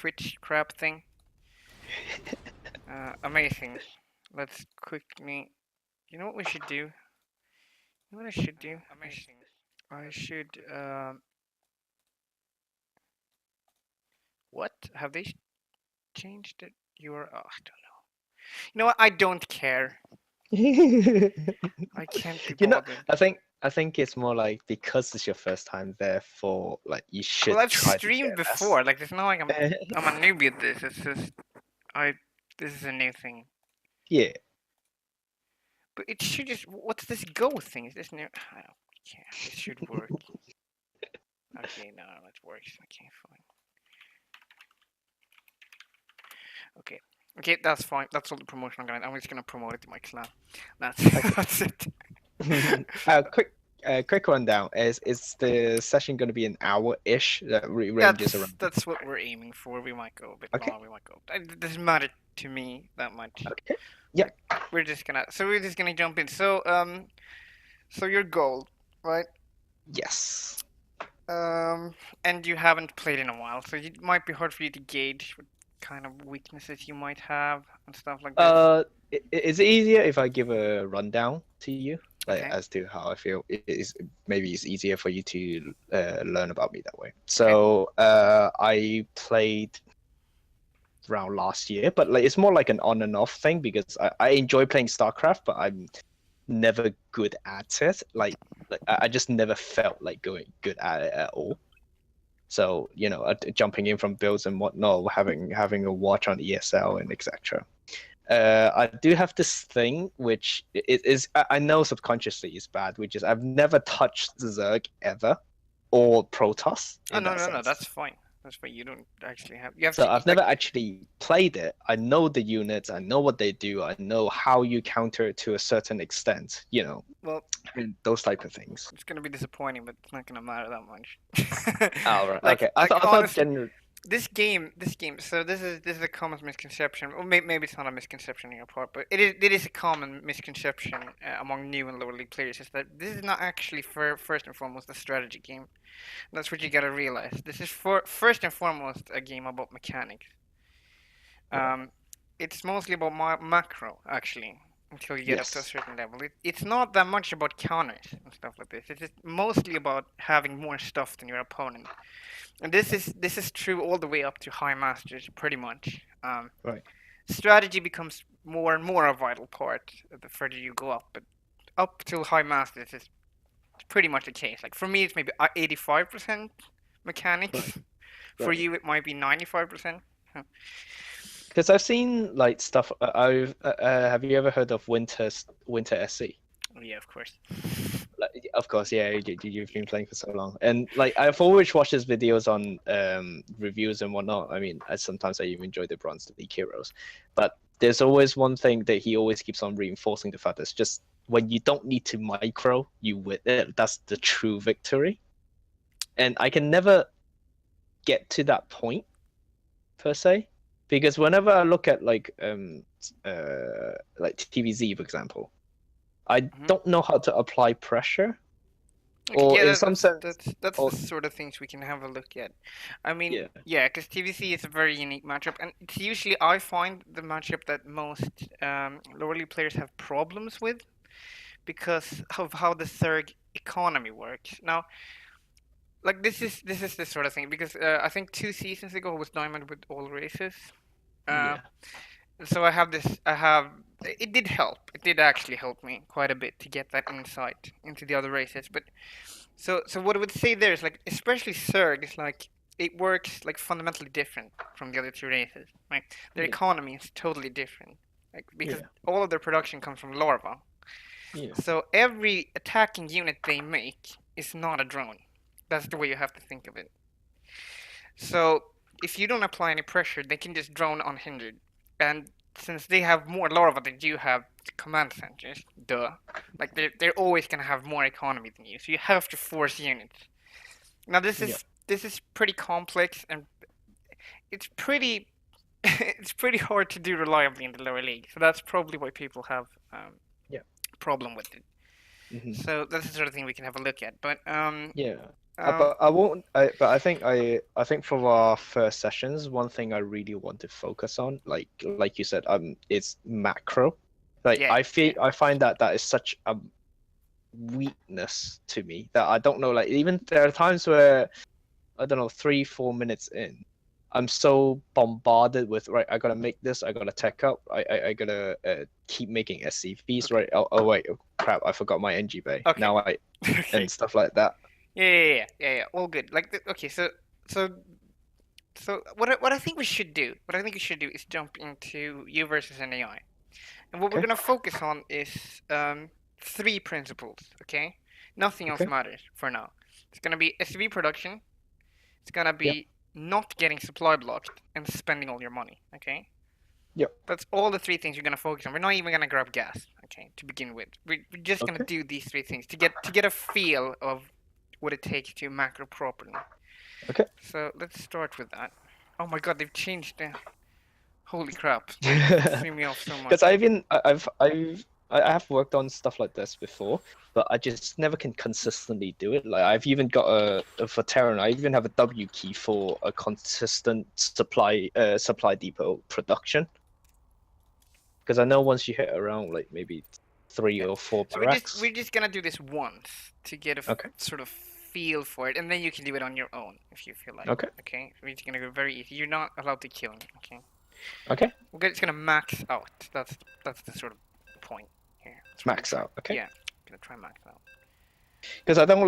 Twitch crap thing. Amazing. Let's quickly. You know what we should do? You know what I should do? Amazing. I should. What have they changed it? Oh, I don't know. You know what? I don't care. I can't be You know, bothered. I think it's more like because it's your first time, therefore, like you should Well, I've try to streamed get best. before. Like, it's not like I'm a newbie at this. It's just I. This is a new thing. Yeah. But it should just. What's this go thing? Is this new? I don't care. This should work. Okay, no, it works. Okay, fine. Okay. Okay, that's fine. That's all the promotion I'm gonna. I'm just gonna promote it to my clan. That's that's it. Quick rundown. Is the session going to be an hour-ish that ranges around? That's what we're aiming for. We might go a bit Okay. longer. We might go. It doesn't matter to me that much. Okay. Yeah. We're just gonna jump in. So your goal, right? Yes. And you haven't played in a while, so it might be hard for you to gauge what kind of weaknesses you might have and stuff like this. Is it easier if I give a rundown to you, like Okay. as to how I feel? Maybe it's easier for you to learn about me that way. Okay. So I played around last year, but like it's more like an on and off thing because I enjoy playing StarCraft, but I'm never good at it. Like I just never felt like going good at it at all. So jumping in from builds and whatnot, having a watch on ESL and etc. I do have this thing which is I know subconsciously is bad, which is I've never touched Zerg ever or Protoss Oh in no that no no, sense. that's fine. That's fine. You don't actually have. You have So to I've like. never actually played it. I know the units, I know what they do, I know how you counter it to a certain extent, Well, and those type of things. it's gonna be disappointing, but it's not gonna matter that much. Oh, right. like Okay. like I thought honestly, generally. this game. So this is a common misconception. Or maybe it's not a misconception on your part, but it is a common misconception among new and lower league players. Is that this is not actually first and foremost a strategy game. That's what you gotta realize. This is first and foremost a game about mechanics. Right. Um, it's mostly about macro actually until you get up to a Yes. certain level. It's not that much about counters and stuff like this. It's just mostly about having more stuff than your opponent. And this is true all the way up to high masters, pretty much. Right. Strategy becomes more and more a vital part the further you go up, but up till high masters is pretty much the case. Like for me, it's maybe 85% Right. mechanics. For Right. you, it might be 95%. Because I've seen like stuff. I've have you ever heard of Winter SC? Oh, yeah, of course. Like, of course, yeah. You've been playing for so long, and like I've always watched his videos on reviews and whatnot. I mean, sometimes I even enjoy the Bronze League heroes, but there's always one thing that he always keeps on reinforcing the fact that's just when you don't need to micro, you win. That's the true victory, and I can never get to that point per se. Because whenever I look at like TVZ, for example, I don't know how to apply pressure, Okay, or yeah, in some sense, that's the or sort of things we can have a look at. I mean, yeah, yeah, because TVC is a very unique matchup, and it's usually I find the matchup that most lower league players have problems with because of how the third economy works. Now, like this is the sort of thing because I think 2 seasons ago was Diamond with all races. Uh, yeah, so I have this. I have. It did help. It did actually help me quite a bit to get that insight into the other races. But so what I would say there is like, especially Zerg is like it works like fundamentally different from the other two races. Like their yeah, economy is totally different. Like because yeah, all of their production comes from larva. yeah, So every attacking unit they make is not a drone. That's the way you have to think of it. So if you don't apply any pressure, they can just drone unhindered. And since they have more larva than you have command centers, duh, like they're always gonna have more economy than you. So you have to force units. Now yeah, this is pretty complex and it's pretty it's pretty hard to do reliably in the lower league. So that's probably why people have yeah, problem with it. hmm So that's the sort of thing we can have a look at. But yeah. Um, but I won't. But I think for our first sessions, one thing I really want to focus on, like you said, is macro. Like yeah, yeah. I find that that is such a weakness to me that I don't know. Like even there are times where I don't know 3 4 minutes in, I'm so bombarded with right. I gotta make this. I gotta tech up. I gotta keep making SCVs. Okay, Right. Oh wait, oh, crap! I forgot my NG bay. okay, Now I okay. and stuff like that. Yeah. All good. Like, okay, so what I think we should do, is jump into you versus an AI, and what we're Okay. gonna focus on is three principles. Okay, nothing else Okay. matters for now. It's gonna be SCV production. It's gonna Yep. be not getting supply blocked and spending all your money. Okay, Yep. that's all the three things you're gonna focus on. We're not even gonna grab gas. Okay, to begin with, we're just gonna Okay. do these three things to get a feel of what it takes to macro properly. Okay. So let's start with that. Oh my god, they've changed the. Holy crap! That threw me off so Because much. I've been I have worked on stuff like this before, but I just never can consistently do it. Like I've even got for Terran, I even have a W key for a consistent supply depot production. Because I know once you hit around like maybe three Yeah. or four So we're barracks. just gonna do this once to get a Okay. sort of feel for it, and then you can do it on your own if you feel like. Okay. Okay, we're just gonna go very easy. You're not allowed to kill me. Okay, Okay. we're just gonna max out. That's the sort of point here. That's what we're Max trying. out. Okay. Yeah, gonna try max out. Because I don't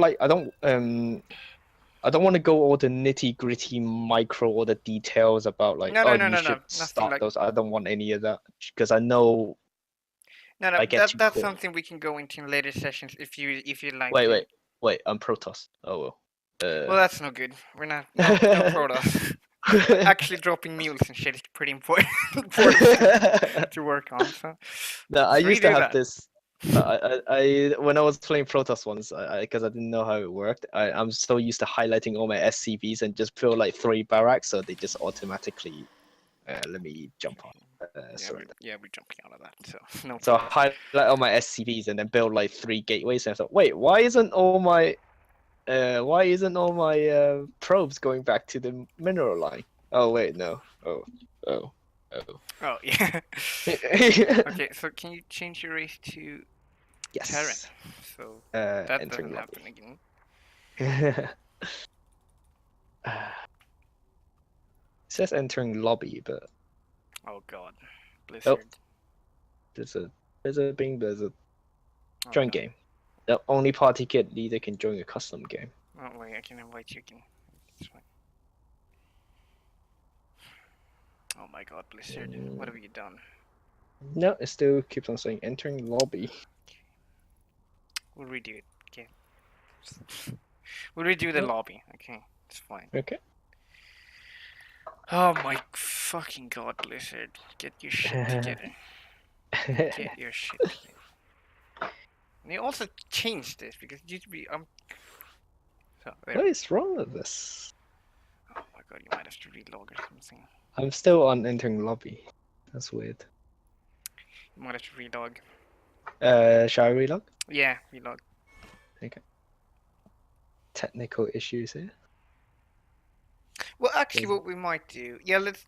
want to go all the nitty gritty micro or the details about like, oh, you should Nothing start like. those. I don't want any of that because I know No. I get too That's caught. something we can go into in later sessions if you like Wait, to. wait, wait. I'm Protoss. Oh well. Well, that's no good. We're not no Protoss. Actually, dropping mules and shit is pretty important important thing to work on. So No, I let's used to redo have that. this. When I was playing Protoss once, because I didn't know how it worked. I'm so used to highlighting all my SCVs and just fill like 3 barracks, so they just automatically let me jump on surrender. We're jumping out of that. So no So I problem. highlight all my SCVs and then build like 3 gateways. And I thought, wait, why isn't all my probes going back to the mineral line? Oh wait, no. Oh, oh. Oh yeah. Okay, so can you change your race to Terran? Yes. So that Entering doesn't lobby. happen again. It says entering lobby, but Oh god, oh, Blizzard. there's a Oh join no. game. The only party kit leader can join a custom game. Oh wait, I can invite you again. It's fine. Oh my god, Blizzard. What have you done? No, it still keeps on saying entering lobby. We'll redo it. Okay. We'll redo the Oh, lobby. Okay, it's fine. okay. Oh my fucking god, Blizzard. Get your shit together. Get your shit together. And they also changed this because it used to be so there. What is wrong with this? Oh my god, you might have to relog or something. I'm still on entering lobby. That's weird. You might have to relog. Shall I relog? Yeah, relog. Okay. Technical issues here. Well, actually, Is- what we might do, yeah, let's,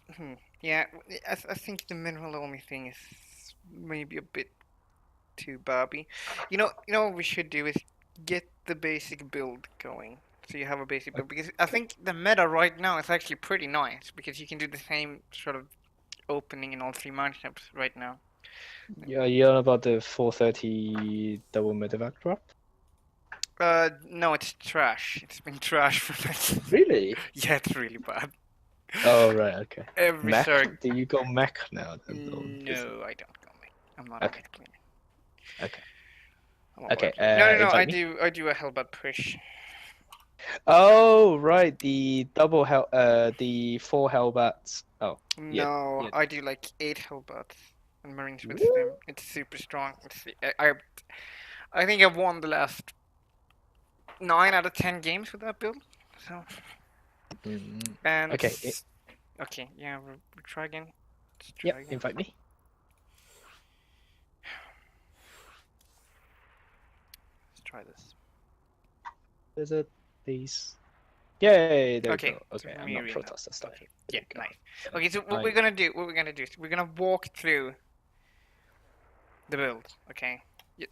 yeah, I think the mineral army thing is maybe a bit too babby. You know what we should do is get the basic build going. So you have a basic build because I think the meta right now is actually pretty nice because you can do the same sort of opening in all three matchups right now. Yeah, you on about the 430 double medevac drop? No, it's trash. It's been trash for like. Really? Yeah, it's really bad. Oh right, okay. Every Mech? circ. Do you go mech now then? Or is it- No, I don't go mech. I'm not a Okay. mech player. Okay. I'm a Okay. wild player. No. Invite me. I do a Hellbat push. Oh right, the 4 Hellbats. Oh yeah, No, yeah. I do like 8 Hellbats and Marines with Woo! them. It's super strong. I think I've won the last 9 out of 10 games with that build. So and Okay. okay, yeah, we'll try again. Let's Yeah. try again. Invite me. Let's try this. There's a please. Yay! There we Okay, go. so Okay, for I'm me not read now. Protoss this time. Okay, There yeah, we go. nice. Okay, so I what we're gonna do is we're gonna walk through the build. Okay,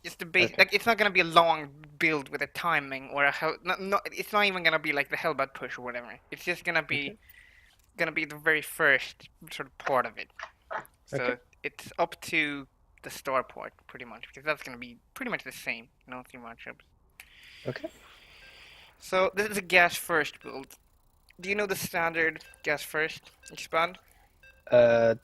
it's the base. okay. Like it's not gonna be a long build with a timing or a hell. It's not even gonna be like the Hellbat push or whatever. It's just Okay. gonna be the very first sort of part of it. Okay. So it's up to the star part pretty much because that's gonna be pretty much the same in all three matchups. Okay. So this is a gas first build. Do you know the standard gas first expand?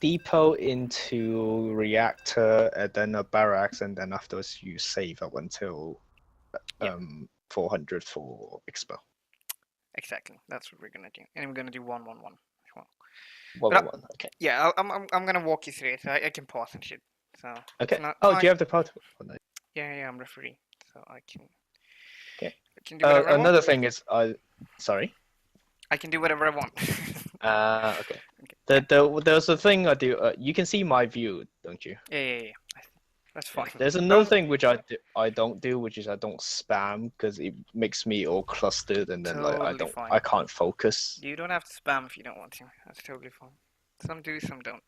Depot into reactor, and then a barracks, and then afterwards you save up until Yeah, 400 for expo. exactly. That's what we're gonna do, and we're gonna do 1-1-1 as well. One But one one. Okay. yeah, I'm gonna walk you through it. So I can pause and shit. So Okay. it's Oh, do not. you have the part? Oh, no. Yeah, I'm referee, so Okay. I can do whatever I want. Another thing is, sorry. I can do whatever I want. Okay. Okay. Yeah. There's a thing I do. You can see my view, don't you? Yeah. That's Yeah. fine. There's another thing which I don't do, which is I don't spam because it makes me all clustered, and then like Totally fine. I can't focus. You don't have to spam if you don't want to. That's totally fine. Some do, some don't.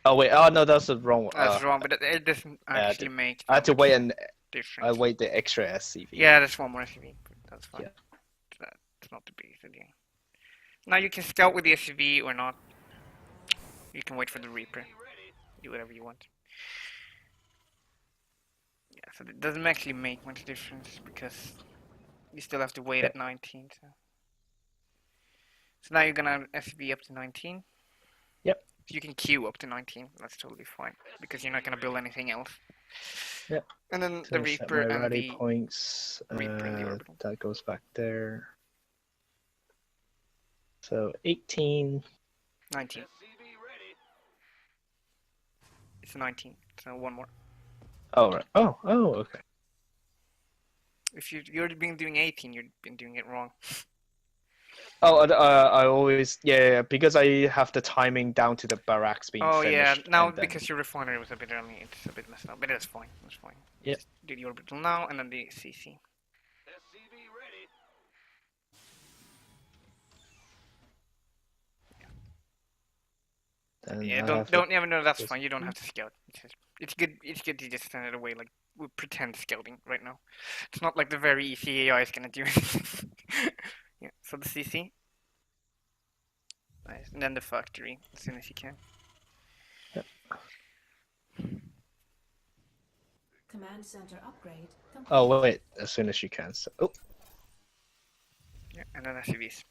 Oh wait, oh no, that's the wrong. That's wrong, but it doesn't Yeah, actually make I had that to much wait and I difference. wait the extra SCV. Yeah, that's one more SUV, but that's fine. Yeah. That's not the biggest deal. Now you can scout with the SUV or not. You can wait for the Reaper. Do whatever you want. Yeah, so it doesn't actually make much difference because you still have to wait Yeah. at 19. So now you're gonna SUV up to 19. Yep. You can queue up to 19. That's totally fine because you're not gonna build anything else. Yep. And then So the set Reaper my and rally the points. Reaper and the orbital. That goes back there. So 18. 19. It's 19. So one more. Oh right. Oh okay. If you've been doing 18, you've been doing it wrong. Oh, I always because I have the timing down to the barracks being Oh yeah, finished. now and then, because your refinery was a bit early, it's a bit messed up, but it's fine. It's fine. Yep. Just do the orbital now and then the CC. then Yeah, I don't have don't even know that's this- fine. You don't have to scout. It's good. It's good to just send it away like we pretend scouting right now. It's not like the very easy AI is gonna do anything. Yeah. So the CC. Nice. And then the factory as soon as you can. Yep. Command center upgrade complete. Oh wait, as soon as you can. So, oh, Yeah, and then SUVs.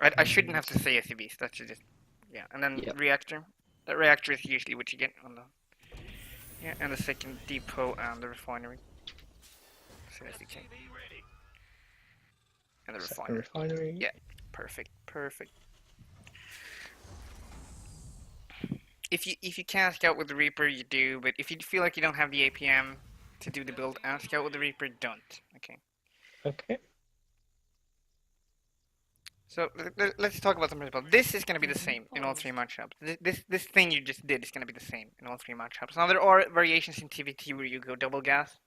I shouldn't have to say SUVs. That should just yeah. And then Yep. reactor. The reactor is usually what you get on the yeah, and the second depot and the refinery. As soon as you can. And the second refinery. refinery. Yeah. Perfect. If you can scout with the Reaper, you do. But if you feel like you don't have the APM to do the build and scout with the Reaper, don't. Okay. Okay. So let's talk about the principle. This is going to be the same in all three matchups. This thing you just did is going to be the same in all three matchups. Now there are variations in TVT where you go double gas.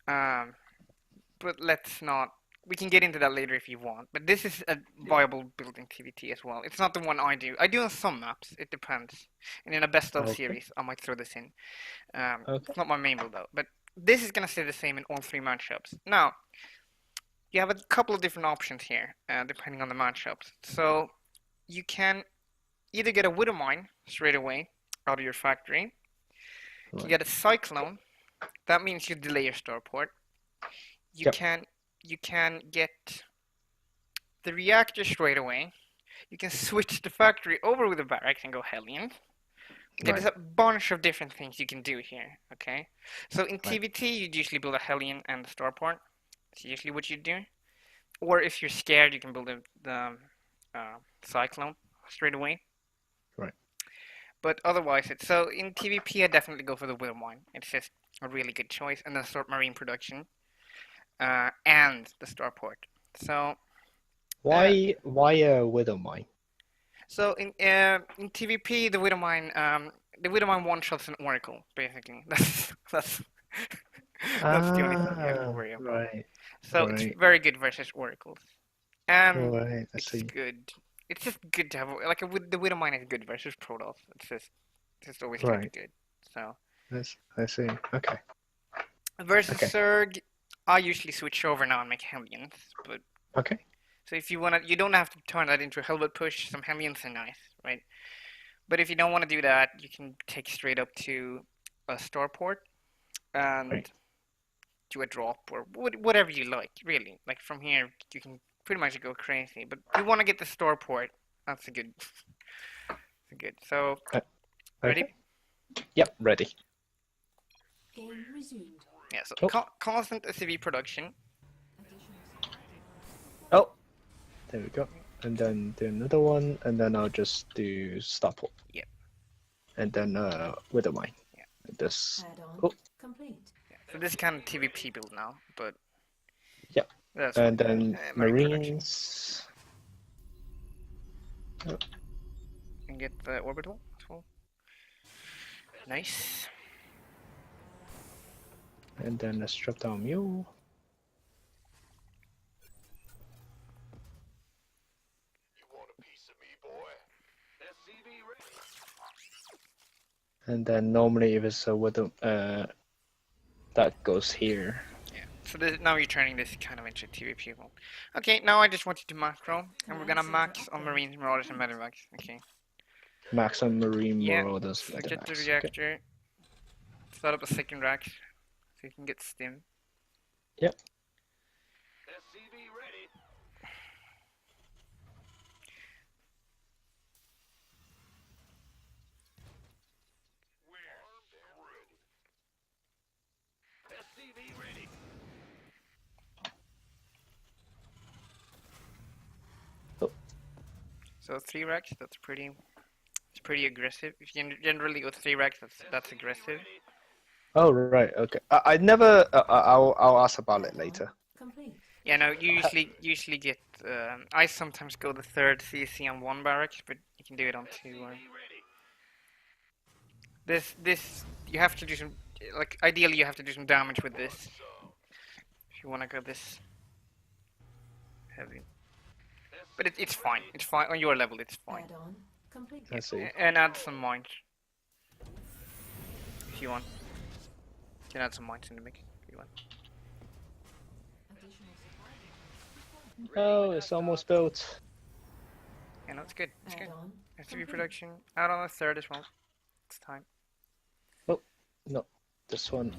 But let's not. We can get into that later if you want. But this is a viable build in TVT as well. It's not the one I do. I do on some maps. It depends. And in a best of Okay. series, I might throw this in. Okay. It's not my main build though. But this is going to stay the same in all three matchups. Now, you have a couple of different options here, depending on the matchups. So you can either get a Widow Mine straight away out of your factory. You can get a Cyclone. That means you delay your starport. You can get the reactor straight away. You can switch the factory over with the barracks and go Hellion. There's a bunch of different things you can do here, okay? So in TVT, you'd usually build a Hellion and a starport. That's usually what you do. Or if you're scared, you can build the Cyclone straight away. Right. But otherwise, so in TVP, I definitely go for the Widow Mine. It's just a really good choice. And then start Marine production. And the starport. So why a Widow Mine? So in TVP, the Widow Mine one shots an Oracle basically. That's That's the only thing you have to Ah, worry about. right, So it's right, very good versus oracles, and right. I it's see. good. It's just good to have like the Widow Mine is good versus Protoss. It's just always gonna be Right. good. So I see. Okay. versus Okay. Zerg, I usually switch over now and make Hellions. But Okay. so if you wanna, you don't have to turn that into a Helmet push. Some Hellions are nice, right? But if you don't want to do that, you can take straight up to a starport and Right. do a drop or whatever you like. Really, like from here you can pretty much go crazy. But you want to get the starport. That's a good. That's a good. So Uh, ready? okay. Yep. Ready. Game resumed. Yeah. So Oh. constant SCV production. Additional supply depots. Oh. There we go. And then do another one, and then I'll just do Starport. Yep. And then Widow Mine. Yeah. This. Add-on Oh. complete. Yeah. So this is kind of TVP build now, but Yep. that's And fine. then Marine production. Marines. Oh. And get the orbital. Cool. Nice. And then a strip down mule. And then normally if it's a widow, that goes here. Yeah. So now you're turning this kind of into TVP build. Okay. Now I just want you to macro, and we're gonna max on Marines, Marauders, and Medevacs. Okay. Maximum Marine Yeah. Marauders So get the Medevacs. Okay. reactor. Start up a second rack so you can get stim. Yep. Oh. So 3 racks, that's pretty. It's pretty aggressive. If you generally go 3 racks, that's aggressive. Oh right. Okay. I never. I'll ask about it later. Complete. Yeah, no, you usually get. I sometimes go the third CC on 1 barracks, but you can do it on 2. This you have to do some, like ideally you have to do some damage with this if you want to go this heavy. But it's fine. It's fine on your level. It's fine. Add-on complete. I see. And add some mines if you want. You can add some mines in the mix if you want. Additional supply depots. Oh, it's almost built. Yeah, no, it's good. It's good. Add-on SCV complete. production out on the third as well. It's time. Oh no, this one.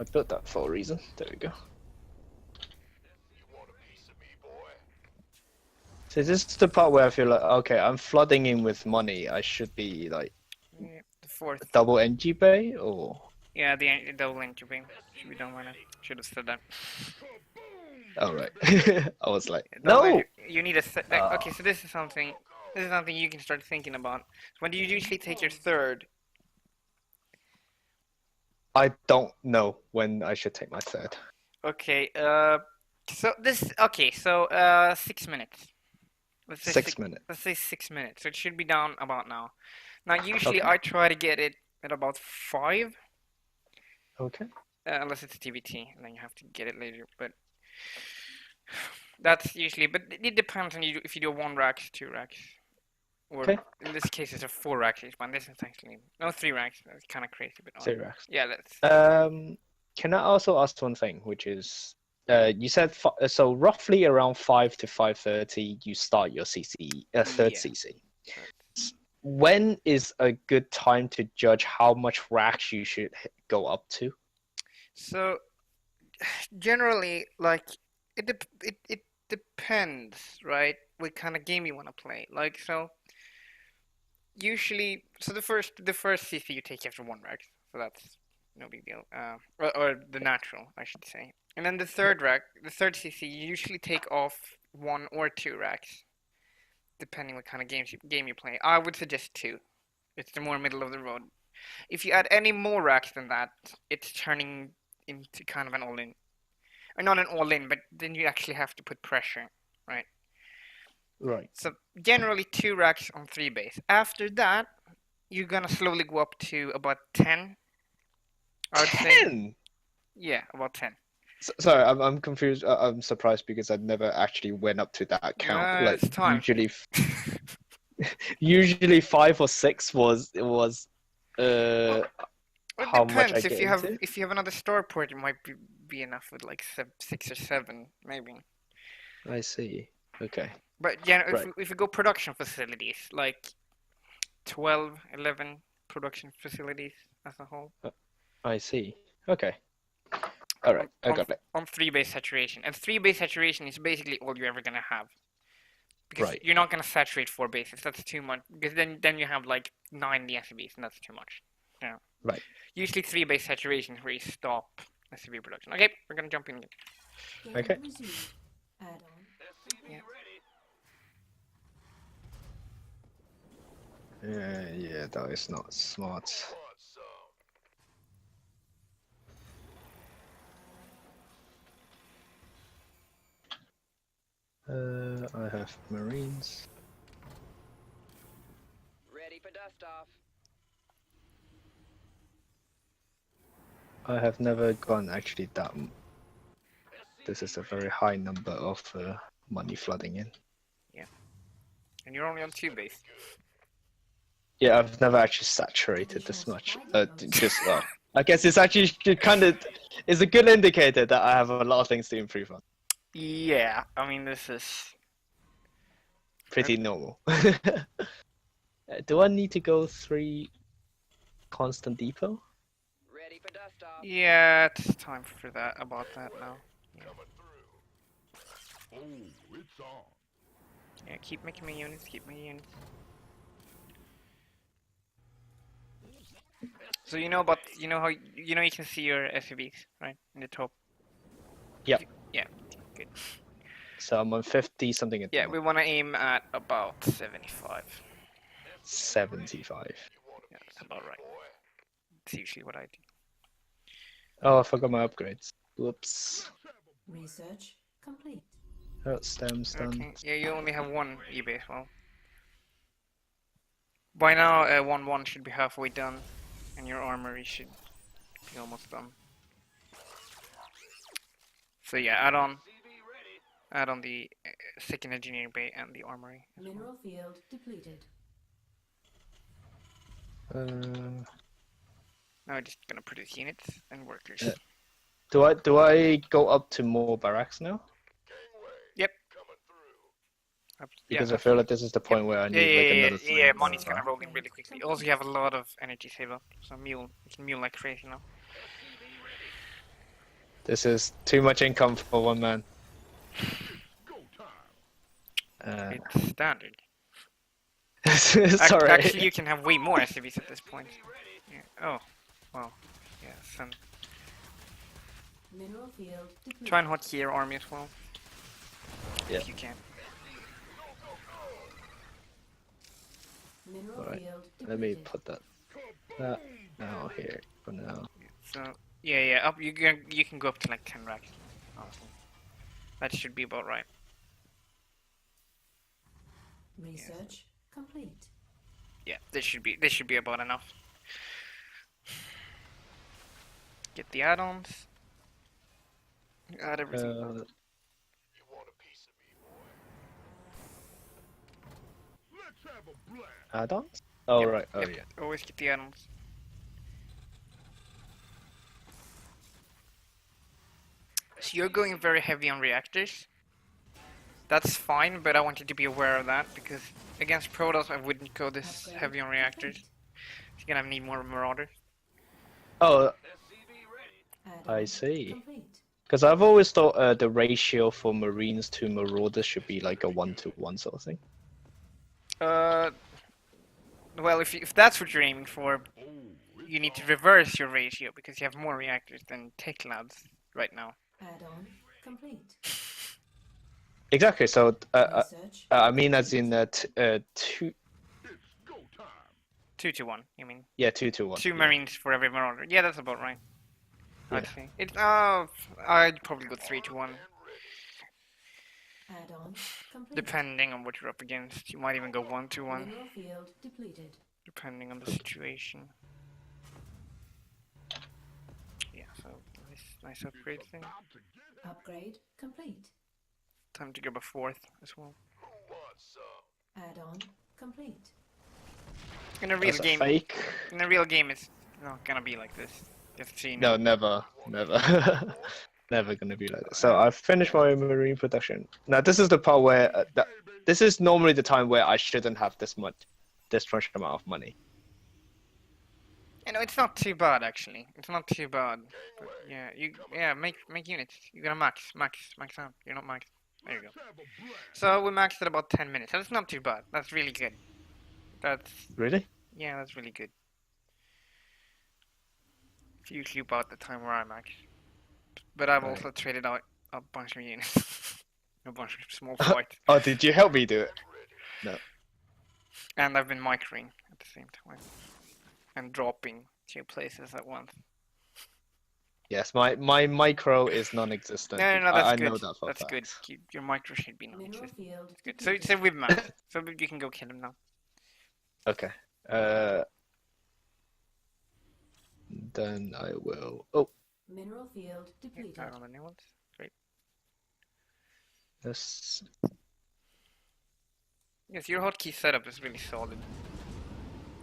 I built that for a reason. There we go. So this is the part where I feel like, okay, I'm flooding in with money. I should be like Yeah, the fourth. double NG bay or. Yeah, the double entry beam should be done by now. Should have said that. Oh right. I was like, Double no. you need a set. Okay, so this is something. This is something you can start thinking about. So when do you usually take your third? I don't know when I should take my third. Okay. So this. Okay. So 6 minutes. Let's say 6 minutes. Let's say 6 minutes. So it should be down about now. Now usually Okay. I try to get it at about 5, Okay. unless it's TBT, and then you have to get it later. But that's usually. But it depends on you if you do 1 racks, 2 racks, or Okay. in this case it's a 4 rack each one. This is actually no 3 racks. That's kind of crazy, but Zero. yeah, let's. Can I also ask one thing, which is, you said so roughly around 5 to 5:30 you start your CC, third Yeah. CC. When is a good time to judge how much racks you should go up to? So generally, like it depends, right? What kind of game you want to play. Like so, usually, so the first CC you take after 1 rack, so that's no big deal. Or the natural, I should say. And then the third CC, you usually take off 1 or 2 racks, depending what kind of game you play. I would suggest 2. It's the more middle of the road. If you add any more racks than that, it's turning into kind of an all-in. Or not an all-in, but then you actually have to put pressure, right? Right. So generally 2 racks on 3 base. After that, you're gonna slowly go up to about 10. I would say 10. Yeah, about 10. Sorry, I'm confused. I'm surprised because I never actually went up to that count. Like It's time. usually 5 or 6 was Well, it how much I depends. get into. If you have another starport, it might be enough with like 6 or 7, maybe. I see. Okay. But yeah, Right. if we go production facilities, like 12, 11 production facilities as a whole, I see. Okay. All right. on I on got it. on 3 base saturation, and 3 base saturation is basically all you're ever gonna have. Because Right. you're not gonna saturate 4 bases. That's too much. Because then you have like 9 SCVs, and that's too much. Yeah. Right. Usually 3 base saturation is where you stop SCV production. Okay, we're gonna jump in again. Game Okay. resumed. Add-on. Yeah. Yeah, that is not smart. I have Marines. Ready for dust off. I have never gone actually that. This is a very high number of money flooding in. And you're only on 2 base. Yeah, I've never actually saturated this much. I guess it's actually kind of is a good indicator that I have a lot of things to improve on. Yeah, I mean this is Pretty normal. Do I need to go 3 constant depot? Ready for dust off. yeah, it's time for that about that now. Oh, it's on. Yeah, keep making me units, keep me units. So you know how you can see your SUVs, right? In the top. Yep. Yeah, good. So I'm on 50 something at the Yeah, we moment. want to aim at about 75. 75. Yeah, that's about right. It's usually what I do. Oh, I forgot my upgrades. Whoops. Research complete. Oh, stem's done. Okay. Yeah, you only have one e-base. Well, by now 1-1 should be halfway done, and your armory should be almost done. So yeah, add on the second engineering bay and the armory. Mineral field depleted. Now we're just gonna produce units and workers. Do I go up to more barracks now? Yep. Because yeah, I feel like this is the point where I need like another 3. yeah, money's gonna roll in really quickly. Also, you have a lot of energy save up, so you can mule like crazy now. This is too much income for one man. Go time. It's standard. Sorry. Actually, you can have way more SCVs at this point. Yeah. Oh, well, yeah. Then Mineral field depleted. try and hotkey your army as well. Yeah. If you can. Mineral Alright, field depleted. let me put that now here for now. So yeah. Up you can go up to like 10 racks. Honestly. That should be about right. Research complete. Yeah, this should be about enough. Get the add-ons. Add everything. You want a piece of me, boy? Let's have a blast. Add-ons? Oh Yep, right. Oh yep. yeah. Always get the add-ons. So you're going very heavy on reactors. That's fine, but I want you to be aware of that because against Protoss I wouldn't go this Upgrade heavy on reactors. complete. You're gonna need more Marauders. Oh, Add-on I see. complete. Because I've always thought the ratio for Marines to Marauders should be like a 1-to-1 sort of thing. Well, if that's what you're aiming for, you need to reverse your ratio because you have more reactors than tech labs right now. Add-on complete. Exactly. So Research. I mean, as in that 2. It's go time. 2-to-1, you mean? Yeah, 2-to-1. Two Marines for every Marauder. Yeah, that's about right. I'd Yeah. say. I'd probably go 3-to-1, Add-on complete. depending on what you're up against. You might even go 1-to-1, Mineral field depleted. depending on the situation. Yeah, so Nice upgrade thing. Upgrade complete. Time to grab a fourth as well. Add-on complete. In a real That's a game, fake. in a real game, it's not gonna be like this. Just so you No, know. never. Never gonna be like this. So I've finished my marine production. Now this is the part where this is normally the time where I shouldn't have this much amount of money. You know, it's not too bad actually. It's not too bad. But yeah, make units. You're gonna max out. You're not max. There you go. So we maxed at about 10 minutes. That's not too bad. That's really good. That's Really? yeah, that's really good. It's usually about the time where I max. But I've also traded out a bunch of units, a bunch of small fights, Oh, did you help me do it? No. and I've been microing at the same time and dropping 2 places at once. Yes, my micro is non-existent. No, that's I good. know that for a That's good. fact. Your micro should be Mineral non-existent. field Good. depleted. So we've maxed. So you can go kill him now. Okay. Then I will. Oh, Mineral field depleted. Add on the new ones. Great. this. Yes, your hotkey setup is really solid.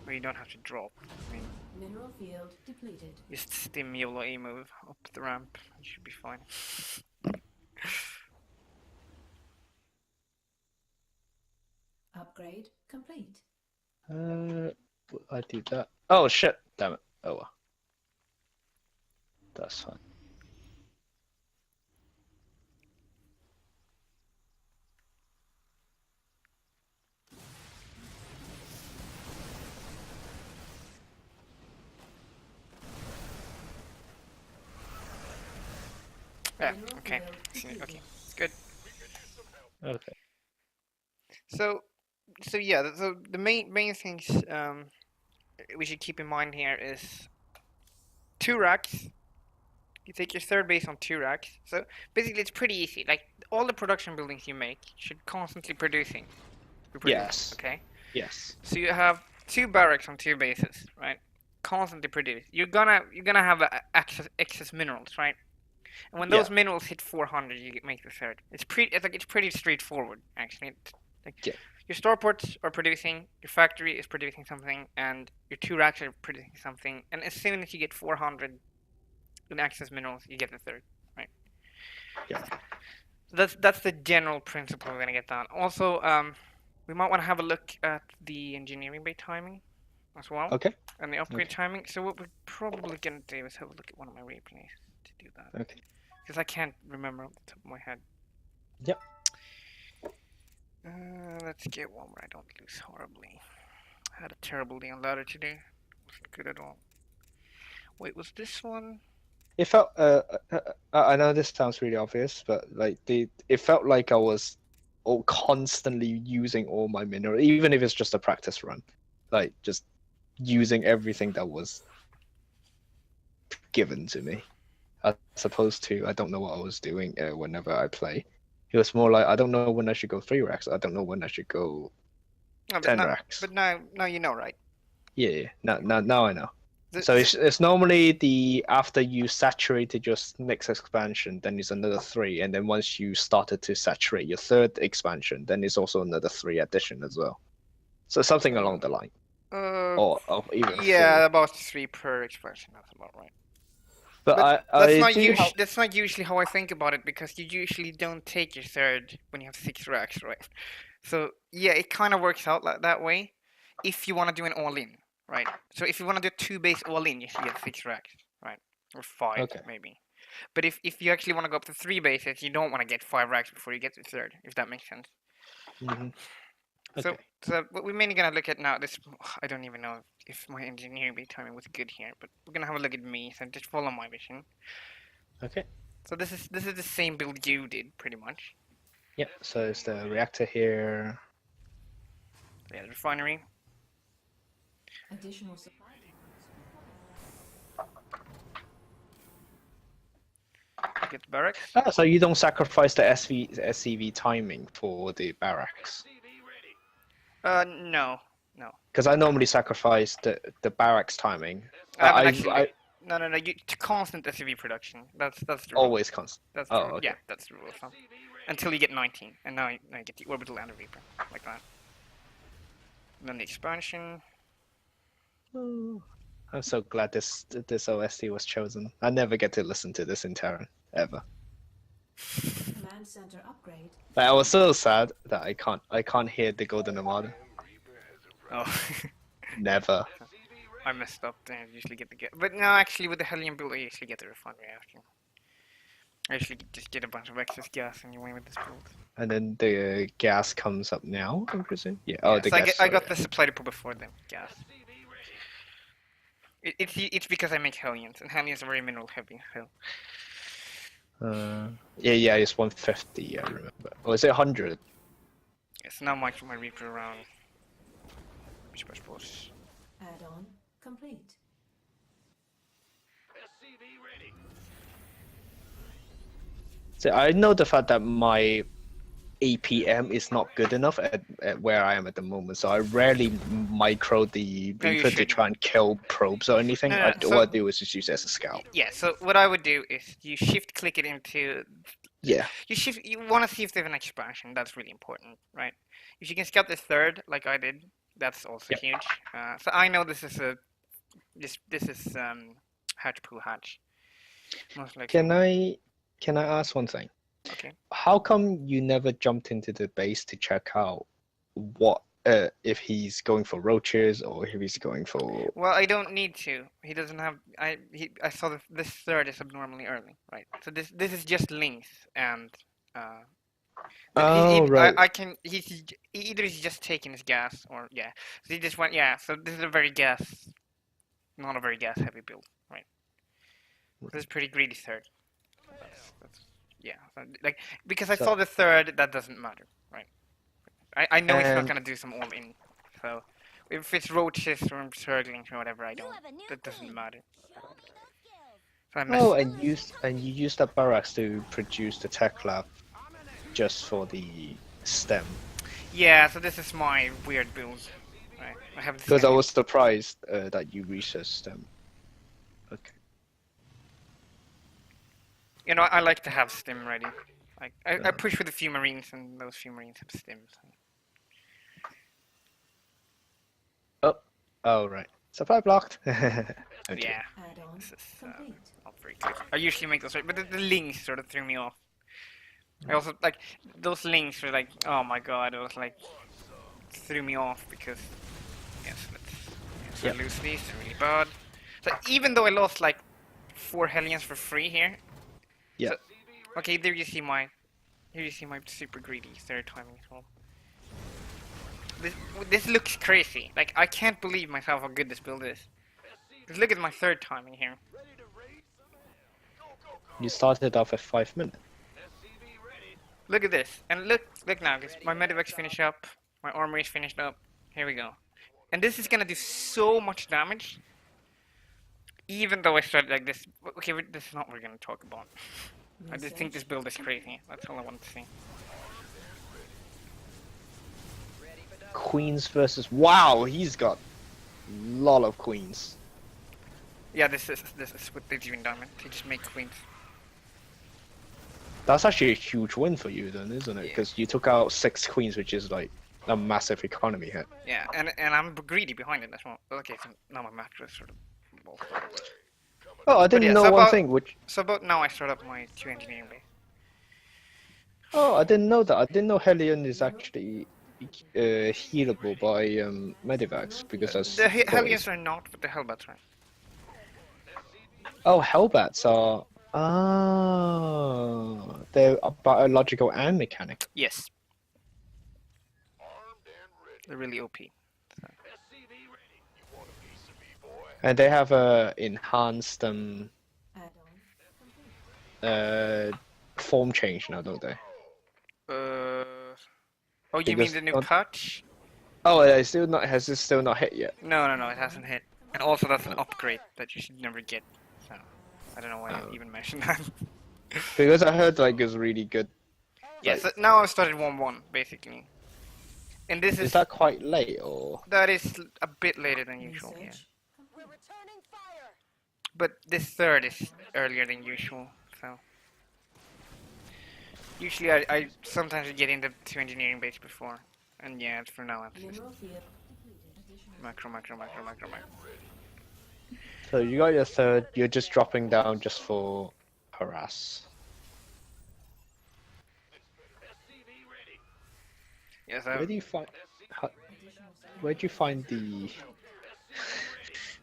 Where you don't have to drop. I mean, Mineral field depleted. just stim YOLO A move up the ramp. You should be fine. Upgrade complete. I do that. Oh shit! Damn it. Oh well. That's fine. Yeah. Mineral Okay. field Okay. depleted. Good. Okay. So yeah. So the main things we should keep in mind here is 2 racks. You take your third base on 2 racks. So basically, it's pretty easy. Like all the production buildings you make should constantly be producing. Yes. Okay. Yes. So you have 2 barracks on 2 bases, right? Constantly produce. You're gonna have excess minerals, right? And when those minerals hit 400, you make the third. It's pretty straightforward actually. Yeah. Your starports are producing, your factory is producing something, and your 2 racks are producing something. And as soon as you get 400 in excess minerals, you get the third, right? Yeah. So that's the general principle we're gonna get down. Also, we might want to have a look at the engineering bay timing as well. Okay. And the upgrade timing. So what we're probably gonna do is have a look at one of my replays to do that. Okay. Because I can't remember off the top of my head. Yep. Let's get one where I don't lose horribly. I had a terrible day on ladder today. Wasn't good at all. Wait, was this one? It felt. I know this sounds really obvious, but like it felt like I was constantly using all my mineral, even if it's just a practice run, like just using everything that was given to me, as opposed to I don't know what I was doing whenever I play. It was more like I don't know when I should go 3 racks. I don't know when I should go No, 10 racks. But now you know, right? Yeah. Now I know. The- So it's normally after you saturated your next expansion, then it's another 3, and then once you started to saturate your third expansion, then it's also another 3 addition as well. So something along the line, or even yeah, 4. about 3 per expansion. That's about right. But That's not usually how I think about it, because you usually don't take your third when you have 6 racks, right? So yeah, it kind of works out like that way, if you want to do an all-in, right? So if you want to do 2 base all-in, you should get 6 racks, right? Or 5 Okay. maybe. But if you actually want to go up to 3 bases, you don't want to get 5 racks before you get to third, if that makes sense. Mhm. Okay. So what we're mainly gonna look at now, this I don't even know if my engineering bay timing was good here, but we're gonna have a look at me, so just follow my vision. Okay. So this is the same build you did, pretty much. Yep. So it's the reactor here. Yeah, the refinery. Additional supply. Get the barracks. So you don't sacrifice the SCV timing for the barracks? No. Because I normally sacrifice the barracks timing. I haven't actually. No, no, no. Constant SCV production. That's the rule. Always constant. That's Oh, the, okay. yeah, that's the rule of thumb. Until you get 19, and now you get the orbital and the Reaper, like that. And then the expansion. Oh, I'm so glad this OST was chosen. I never get to listen to this in Terran ever. Command center upgrade. Like, I was so sad that I can't hear the Golden Armada. Oh, Never. I messed up. I usually get but no, actually with the Hellion build, I usually get the refinery after. I usually just get a bunch of excess gas anyway with this build. And then the gas comes up now, I presume. Yeah. Oh, Yeah, the so gas. I got the supply depot before the gas. It's because I make Hellions, and Hellions are very mineral heavy. So. Yeah, it's 150. I remember. Or is it 100? Yes, now my Reaper around. Which I suppose. Add-on complete. So I know the fact that my APM is not good enough at where I am at the moment, so I rarely micro the No, you Reaper to shouldn't. try and kill probes or anything. No, no, What I do is just use it as a scout. Yeah, so what I would do is you shift click it into. Yeah. You want to see if they have an expansion. That's really important, right? If you can scout the third, like I did, that's also Yep. huge. So I know this is hatch pool hatch. Most likely. Can I ask one thing? Okay. How come you never jumped into the base to check out what if he's going for roaches or if he's going for? Well, I don't need to. He doesn't have. I saw this third is abnormally early, right? So this is just length and. Oh, right. I can. Either he's just taking his gas or yeah. So he just went yeah. So this is a very not a very gas heavy build, right? This is pretty greedy third. That's yeah. Like because I So- saw the third, that doesn't matter, right? I know he's not And- gonna do some all in, so if it's roaches or circling or whatever, that doesn't matter. So I messed. Oh, and you use that barracks to produce the tech lab just for the stem. Yeah, so this is my weird build, right? I have this. Because I was surprised that you researched stem. Okay. You know, I like to have stim ready. Like I push with a few marines, and those few marines have stims. Oh, right. Supply blocked. Okay. Yeah, Add-on this is complete. not very good. I usually make those right, but the links sort of threw me off. I also like those links were like, oh my god, it was like threw me off because yes, I lose these, they're really bad. So even though I lost like 4 Hellions for free here. Yeah. So, okay, here you see my super greedy third timing as well. This looks crazy. Like I can't believe myself how good this build is. Just look at my third timing here. You started off at 5 minutes. Look at this, and look now, guys. My medivac's finished up, my armory is finished up. Here we go, and this is gonna do so much damage. Even though I started like this, okay, this is not what we're gonna talk about. I just think this build is crazy. That's all I want to see. Queens versus. Wow, he's got a lot of queens. Yeah, this is what they're doing, Diamond. They just make queens. That's actually a huge win for you, then, isn't it? Yeah. Because you took out 6 queens, which is like a massive economy hit. Yeah, and I'm greedy behind it as well. Okay, so now my mattress sort of. Oh, I didn't yeah, know so one about- thing. Which So about now I start up my 2 engineering base. I didn't know that. I didn't know Hellion is actually healable by medivacs because that's. The Hellions are not, but the Hellbats are. Oh, Hellbats are. Oh, they're biological and mechanical. Yes. They're really OP. And they have a enhanced Add-on complete. form change now, don't they? Oh, you mean Because the new on- patch? Oh, it's still not. Has it still not hit yet? No, it hasn't hit. And also, that's an upgrade that you should never get. So, I don't know why I even mentioned that. Because I heard like it's really good. Yeah, so now I've started 1-1, basically. And this Is is that quite late or? that is a bit later than usual, yeah. Research complete. But this third is earlier than usual, so usually I sometimes get into engineering base before, and yeah, for now it's just Mineral field depleted. Additional macro. So you got your third. You're just dropping down just for harass. Yes, Where do you find? How, additional where do you find the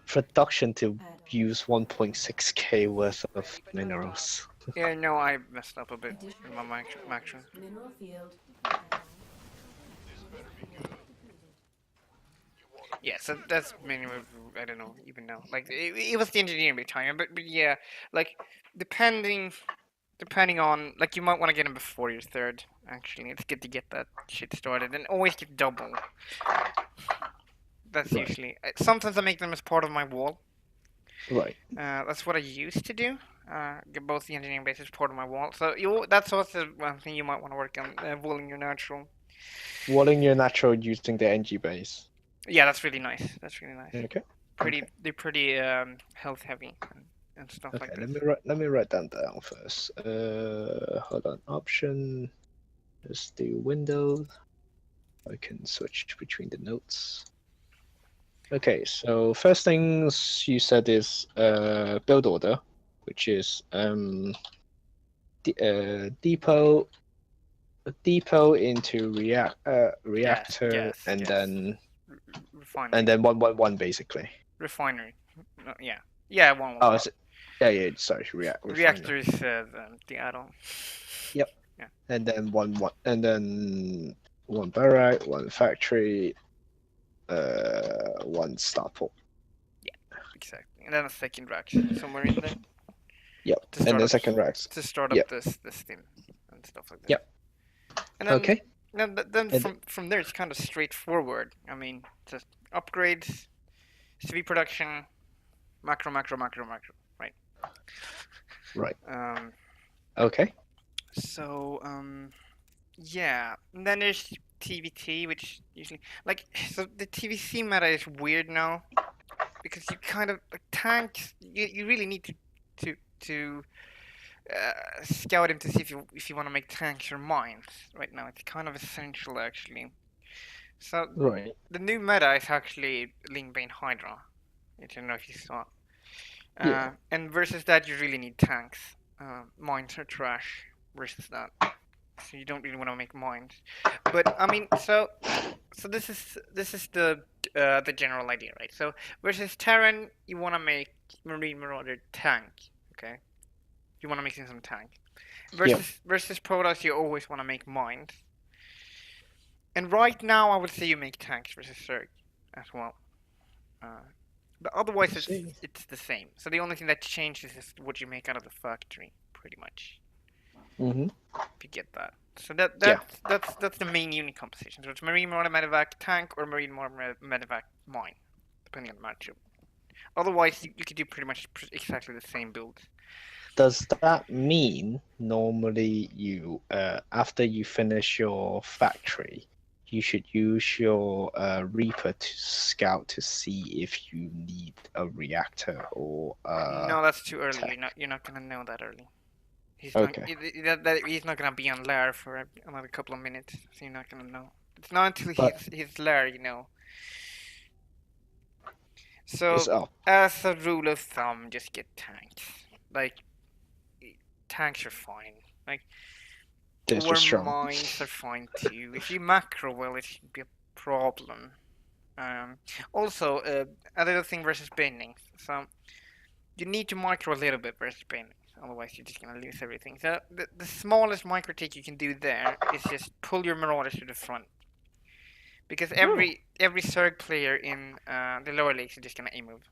production to add use 1.6k worth of minerals? yeah, no, I messed up a bit additional in my macro. mineral field add-on. Yeah, so that's mainly I don't know even now. Like it was the engineering bit time, but yeah, like depending on like you might want to get him before your third. Actually, it's good to get that shit started and always get double. That's Right. usually sometimes I make them as part of my wall. Right. That's what I used to do. Get both the engineering base as part of my wall. So that's also one thing you might want to work on, walling your natural. Walling your natural using the NG base. Yeah, that's really nice. That's really nice. Okay. They're pretty health heavy and stuff Okay. like Let this. me write that down first. Hold on. Option. Just do Windows. I can switch between the notes. Okay, so first things you said is build order, which is depot into reactor and Yes. then Refinery. 111 basically. Refinery. No, yeah. Yeah, one. Oh, yeah, sorry, Reactor refinery. is the add-on. Yep. Yeah. And then and then one barrack, one factory, one starport. Exactly. And then a second rack somewhere in there. Yep. To And then start second racks. to start up Yep. this thing and stuff like that. Yep. And then Okay. then And- from there it's kind of straightforward. I mean, just upgrades, CV production, macro, right? Right. Um, Okay. so yeah. And then there's TVT, which usually like so the TVC meta is weird now because you kind of like tanks. You really need to scout him to see if you want to make tanks or mines. Right now, it's kind of essential actually. So Right. the new meta is actually Lingbane Hydra. I don't know if you saw. Yeah. And versus that, you really need tanks. Mines are trash versus that, so you don't really want to make mines. But I mean, so this is the general idea, right? So versus Terran, you want to make Marine Marauder tank, okay? You want to make some tank. Versus Protoss, you always want to make mines. And right now, I would say you make tanks versus Zerg as well. But otherwise, it's the same. So the only thing that changes is what you make out of the factory, pretty much. Mm-hmm. If you get that. So that's the main unit composition. So it's Marine Marauder Medevac tank or Marine Marauder Medevac mine, depending on the matchup. Otherwise, you could do pretty much exactly the same build. Does that mean normally you after you finish your factory, you should use your Reaper to scout to see if you need a reactor or No, that's too early. tech? You're not gonna know that early. He's Okay. he's not gonna be on lair for another couple of minutes, so you're not gonna know. It's not until But- he's lair, you know. So Oh, as a rule of thumb, just get tanks. Like tanks are fine. Like they're or just strong. mines are fine too. If you macro well, it shouldn't be a problem. Also, another thing versus bending. So you need to micro a little bit versus bending. Otherwise, you're just gonna lose everything. So the smallest micro take you can do there is just pull your marauders to the front. Because every Zerg player in the lower leagues are just gonna A-move.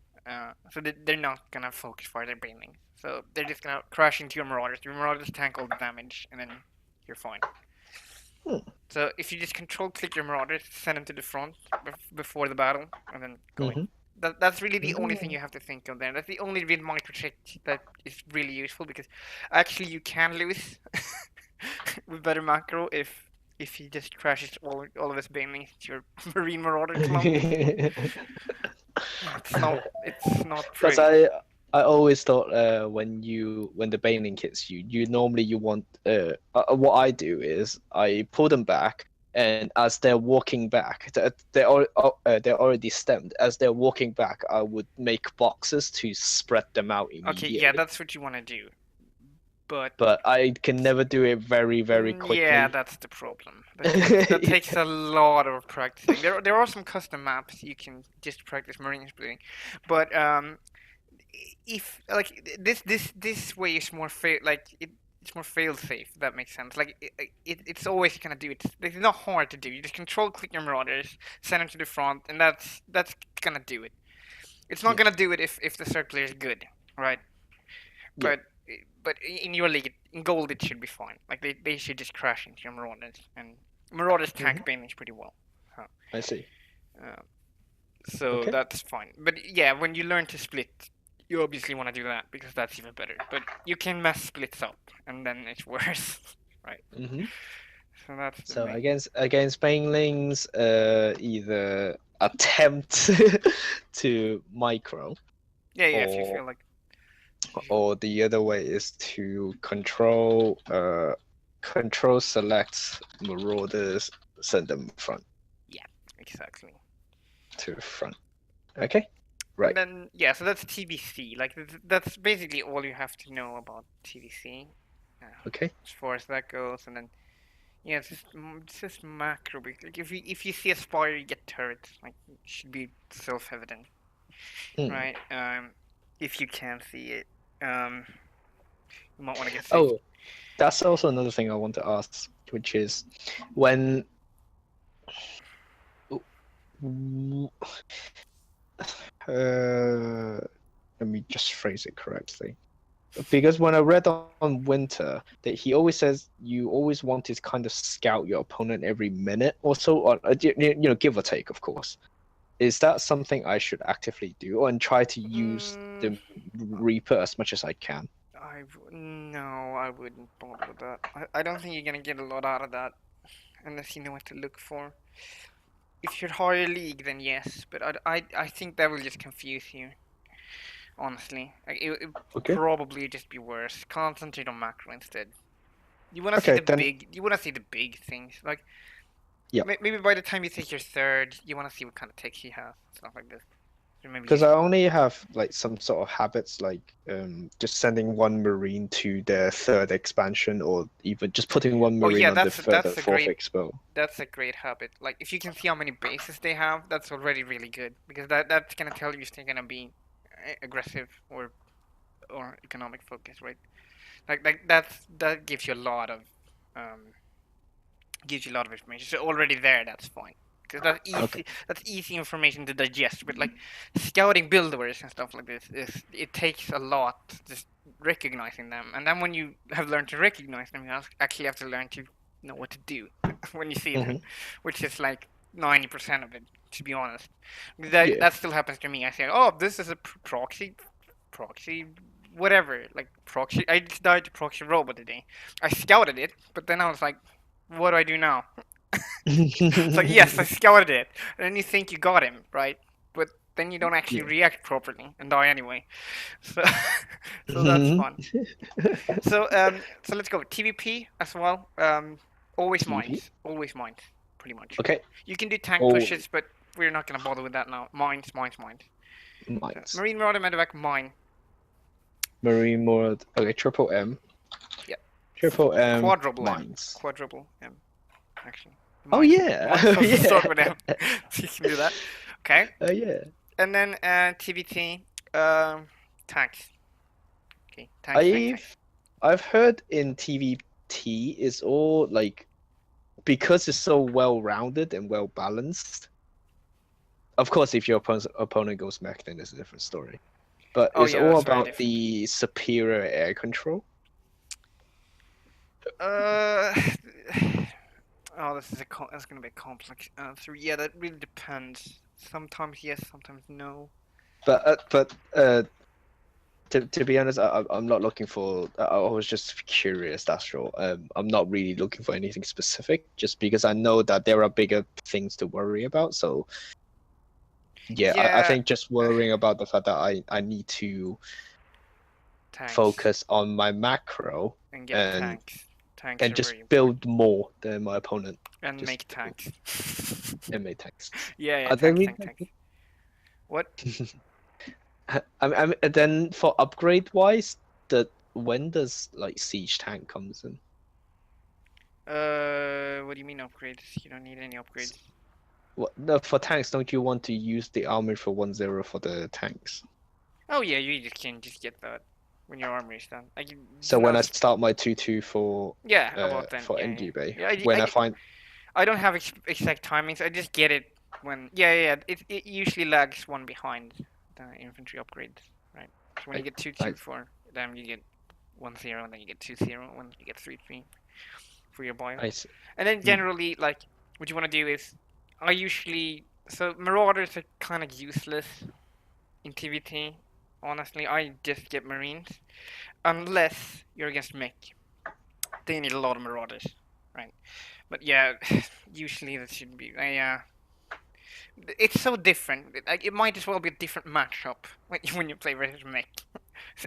So they're not gonna focus for their bending. So they're just gonna crash into your marauders. Your marauders tank all the damage, and then you're fine. Hmm. So if you just control click your marauders, send them to the front before the battle, and then go in. That's really the only thing you have to think of there. That's the only real micro trick that is really useful because actually you can lose with better macro if he just crashes all of his bending to your Marine Marauder clump. It's not Because pretty. I always thought when the baneling hits you, you want what I do is I pull them back, and as they're walking back, they're already stemmed. As they're walking back, I would make boxes to spread them out Okay, yeah, immediately. that's what you want to do. But But I can never do it very, very yeah, quickly. that's the problem. That takes a lot of practicing. There are some custom maps you can just practice marine splitting, but if like this way is more it's more fail safe. If that makes sense. Like it's always gonna do it. It's not hard to do. You just control click your marauders, send them to the front, and that's gonna do it. It's not Yeah, gonna do it if the circular is good, right? yeah. But but in your league, in gold, it should be fine. Like they should just crash into your marauders, and marauders Hmm. tank banelings pretty well. So, I see. uh, so Okay. that's fine. But yeah, when you learn to split, you obviously want to do that because that's even better. But you can mess splits up, and then it's worse, right? Hmm. So that's the So main. against banelings, either attempt to micro, Yeah, yeah. If you or feel like, the other way is to control select marauders, send them front yeah, exactly. to the front. Okay, And right. then yeah, so that's TBC. Like that's basically all you have to know about TBC, Okay. as far as that goes. And then yeah, it's just macro. Like if you see a spire, you get turrets. Like it should be self-evident, Hmm. right? If you can see it, um, you might want to get safe. Oh, that's also another thing I want to ask, which is when let me just phrase it correctly. Because when I read on Winter, that he always says you always want to kind of scout your opponent every minute or so, or give or take, of course. Is that something I should actively do and try to use Mm, the Reaper as much as I can? no, I wouldn't bother with that. I don't think you're gonna get a lot out of that unless you know what to look for. If you're higher league, then yes, but I think that will just confuse you. Honestly, like it Okay. probably just be worse. Concentrate on macro instead. You wanna see Okay, the then. big. You wanna see the big things. Like Yeah. maybe by the time you take your third, you wanna see what kind of takes he has, stuff like this. So maybe Because use. I only have like some sort of habits, like just sending one marine to their third expansion, or even just putting one Oh marine yeah, on the third and fourth expo. that's a great habit. Like if you can see how many bases they have, that's already really good because that's gonna tell you if they're gonna be aggressive or economic focus, right? Like that um gives you a lot of information. So already there, that's fine. Because Okay. that's easy information to digest. But like scouting builders and stuff like this is it takes a lot just recognizing them. And then when you have learned to recognize them, you actually have to learn to know what to do when you see them, Hmm. which is like 90% of it, to be honest. Yeah. That still happens to me. I say, oh, this is a proxy, whatever. Like proxy, I just died to proxy robot today. I scouted it, but then I was like, what do I do now? It's like, yes, I scouted it. And then you think you got him, right? But then you don't actually Yeah. react properly and die anyway. So, so that's Hmm. fun. So let's go TVP as well. TV. Always mines, pretty much. Okay. You can do tank Oh, pushes, but we're not gonna bother with that now. Mines. So, mines. Marine Marauder Medevac mine. Marine mode. Okay, triple M. Yeah, Triple M quadruple M, mines. quadruple M. Actually, Oh mines. yeah. Mines Oh also yeah. start with M. So you can do that. Okay. Oh yeah. And then TBT, tanks. Okay, tanks. I've I've heard in TVT is all like, because it's so well rounded and well balanced. Of course, if your opponent goes mech, then it's a different story. But Oh it's yeah, all that's very about different. the superior air control. Uh, oh, that's gonna be a complex answer. Yeah, that really depends. Sometimes yes, sometimes no. But to be honest, I'm not looking for. I was just curious. That's all. I'm not really looking for anything specific, just because I know that there are bigger things to worry about. So yeah, I Yeah, think just worrying about the fact that I need to Tanks. focus on my macro And get and tanks. Tanks and are just very important. build more than my opponent And just make tanks. and make tanks. Yeah, Are there tanks, really tanks, tanks. What? and then for upgrade wise, when does like siege tank comes in? What do you mean upgrades? You don't need any upgrades. What no, for tanks, don't you want to use the armor for 1-0 for the tanks? Oh yeah, you just can just get that when your armor is done. Like, So when I start my 2-2 yeah, about then. for Yeah, NG Bay, yeah. when I find I don't have exact timings. I just get it when. Yeah. It usually lags one behind the infantry upgrades, right? So when you I, get 2-2 I for them, you get 1-0, and then you get 2-0 when you get 3-3 for your bio. I s- And then mm, generally, like, what you want to do is, I usually so Marauders are kind of useless in TVT. Honestly, I just get Marines unless you're against mech. They need a lot of Marauders, right? But yeah, usually that should be. It's so different. Like, it might as well be a different matchup when you play versus mech.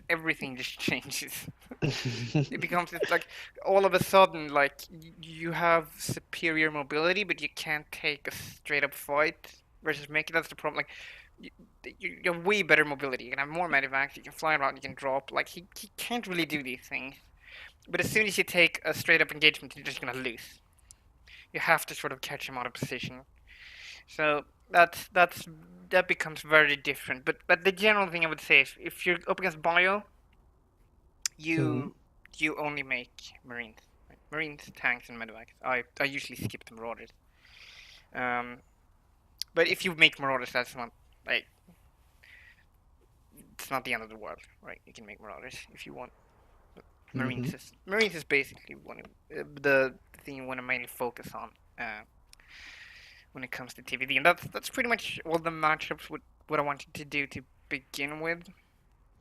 Everything just changes. It becomes just like all of a sudden, like you have superior mobility, but you can't take a straight up fight versus mech. That's the problem. Like you have way better mobility. You can have more medivacs. You can fly around. You can drop. Like he can't really do these things. But as soon as you take a straight up engagement, you're just gonna lose. You have to sort of catch him out of position. So that becomes very different. But the general thing I would say is if you're up against bio, mhm. you you only make marines. Right? Marines, tanks, and medevacs. I usually skip the marauders. Um, but if you make marauders, that's not like it's not the end of the world, right? You can make marauders if you want. Mhm. Marines is basically the thing you want to mainly focus on when it comes to TVD, and that's pretty much all the matchups. What I wanted to do to begin with.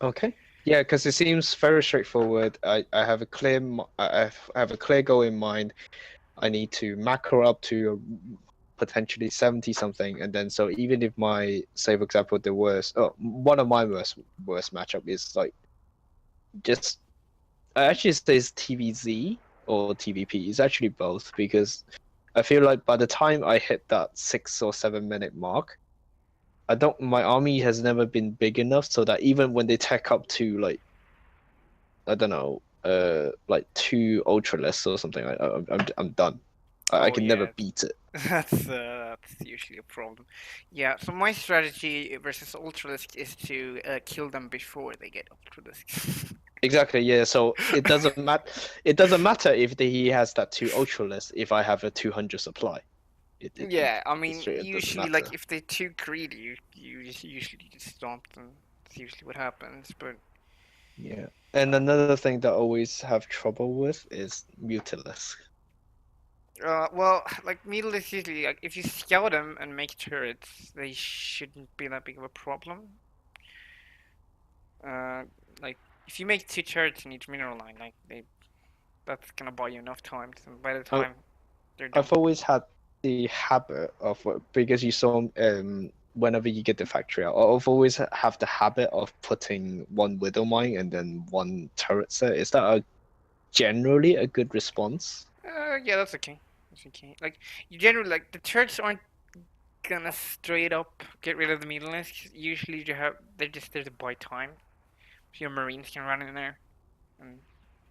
Okay. Yeah, because it seems very straightforward. I have a clear I have a clear goal in mind. I need to macro up to potentially 70 something, and then so even if my say for example the worst one of my worst matchup is like just I actually say it's TVZ or TVP. It's actually both because I feel like by the time I hit that 6 or 7 minute mark, I don't my army has never been big enough so that even when they tech up to like I don't know like 2 ultralists or something, I'm done. I Oh can never yeah, beat it. that's usually a problem. Yeah, so my strategy versus Ultralisk is to kill them before they get Ultralisk. Exactly, yeah. So it doesn't matter. It doesn't matter if he has that 2 ultralists if I have a 200 supply. Yeah, I mean, It doesn't usually, matter. like, if they're too greedy, you usually just stomp them. That's usually what happens. But Yeah. And another thing that I always have trouble with is Mutalisk. well, like Needle is usually like if you scout them and make turrets, they shouldn't be that big of a problem. Uh, like if you make two turrets in each mineral line, like that's gonna buy you enough time. So by the I, time they're done. I've always had the habit of because you saw whenever you get the factory out, I've always have the habit of putting one Widow Mine and then one turret set. Is that generally a good response? Yeah, that's okay. That's okay. Like you generally like the turrets aren't gonna straight up get rid of the Needleless. Usually you have they're just there to buy time. So your marines can run in there and,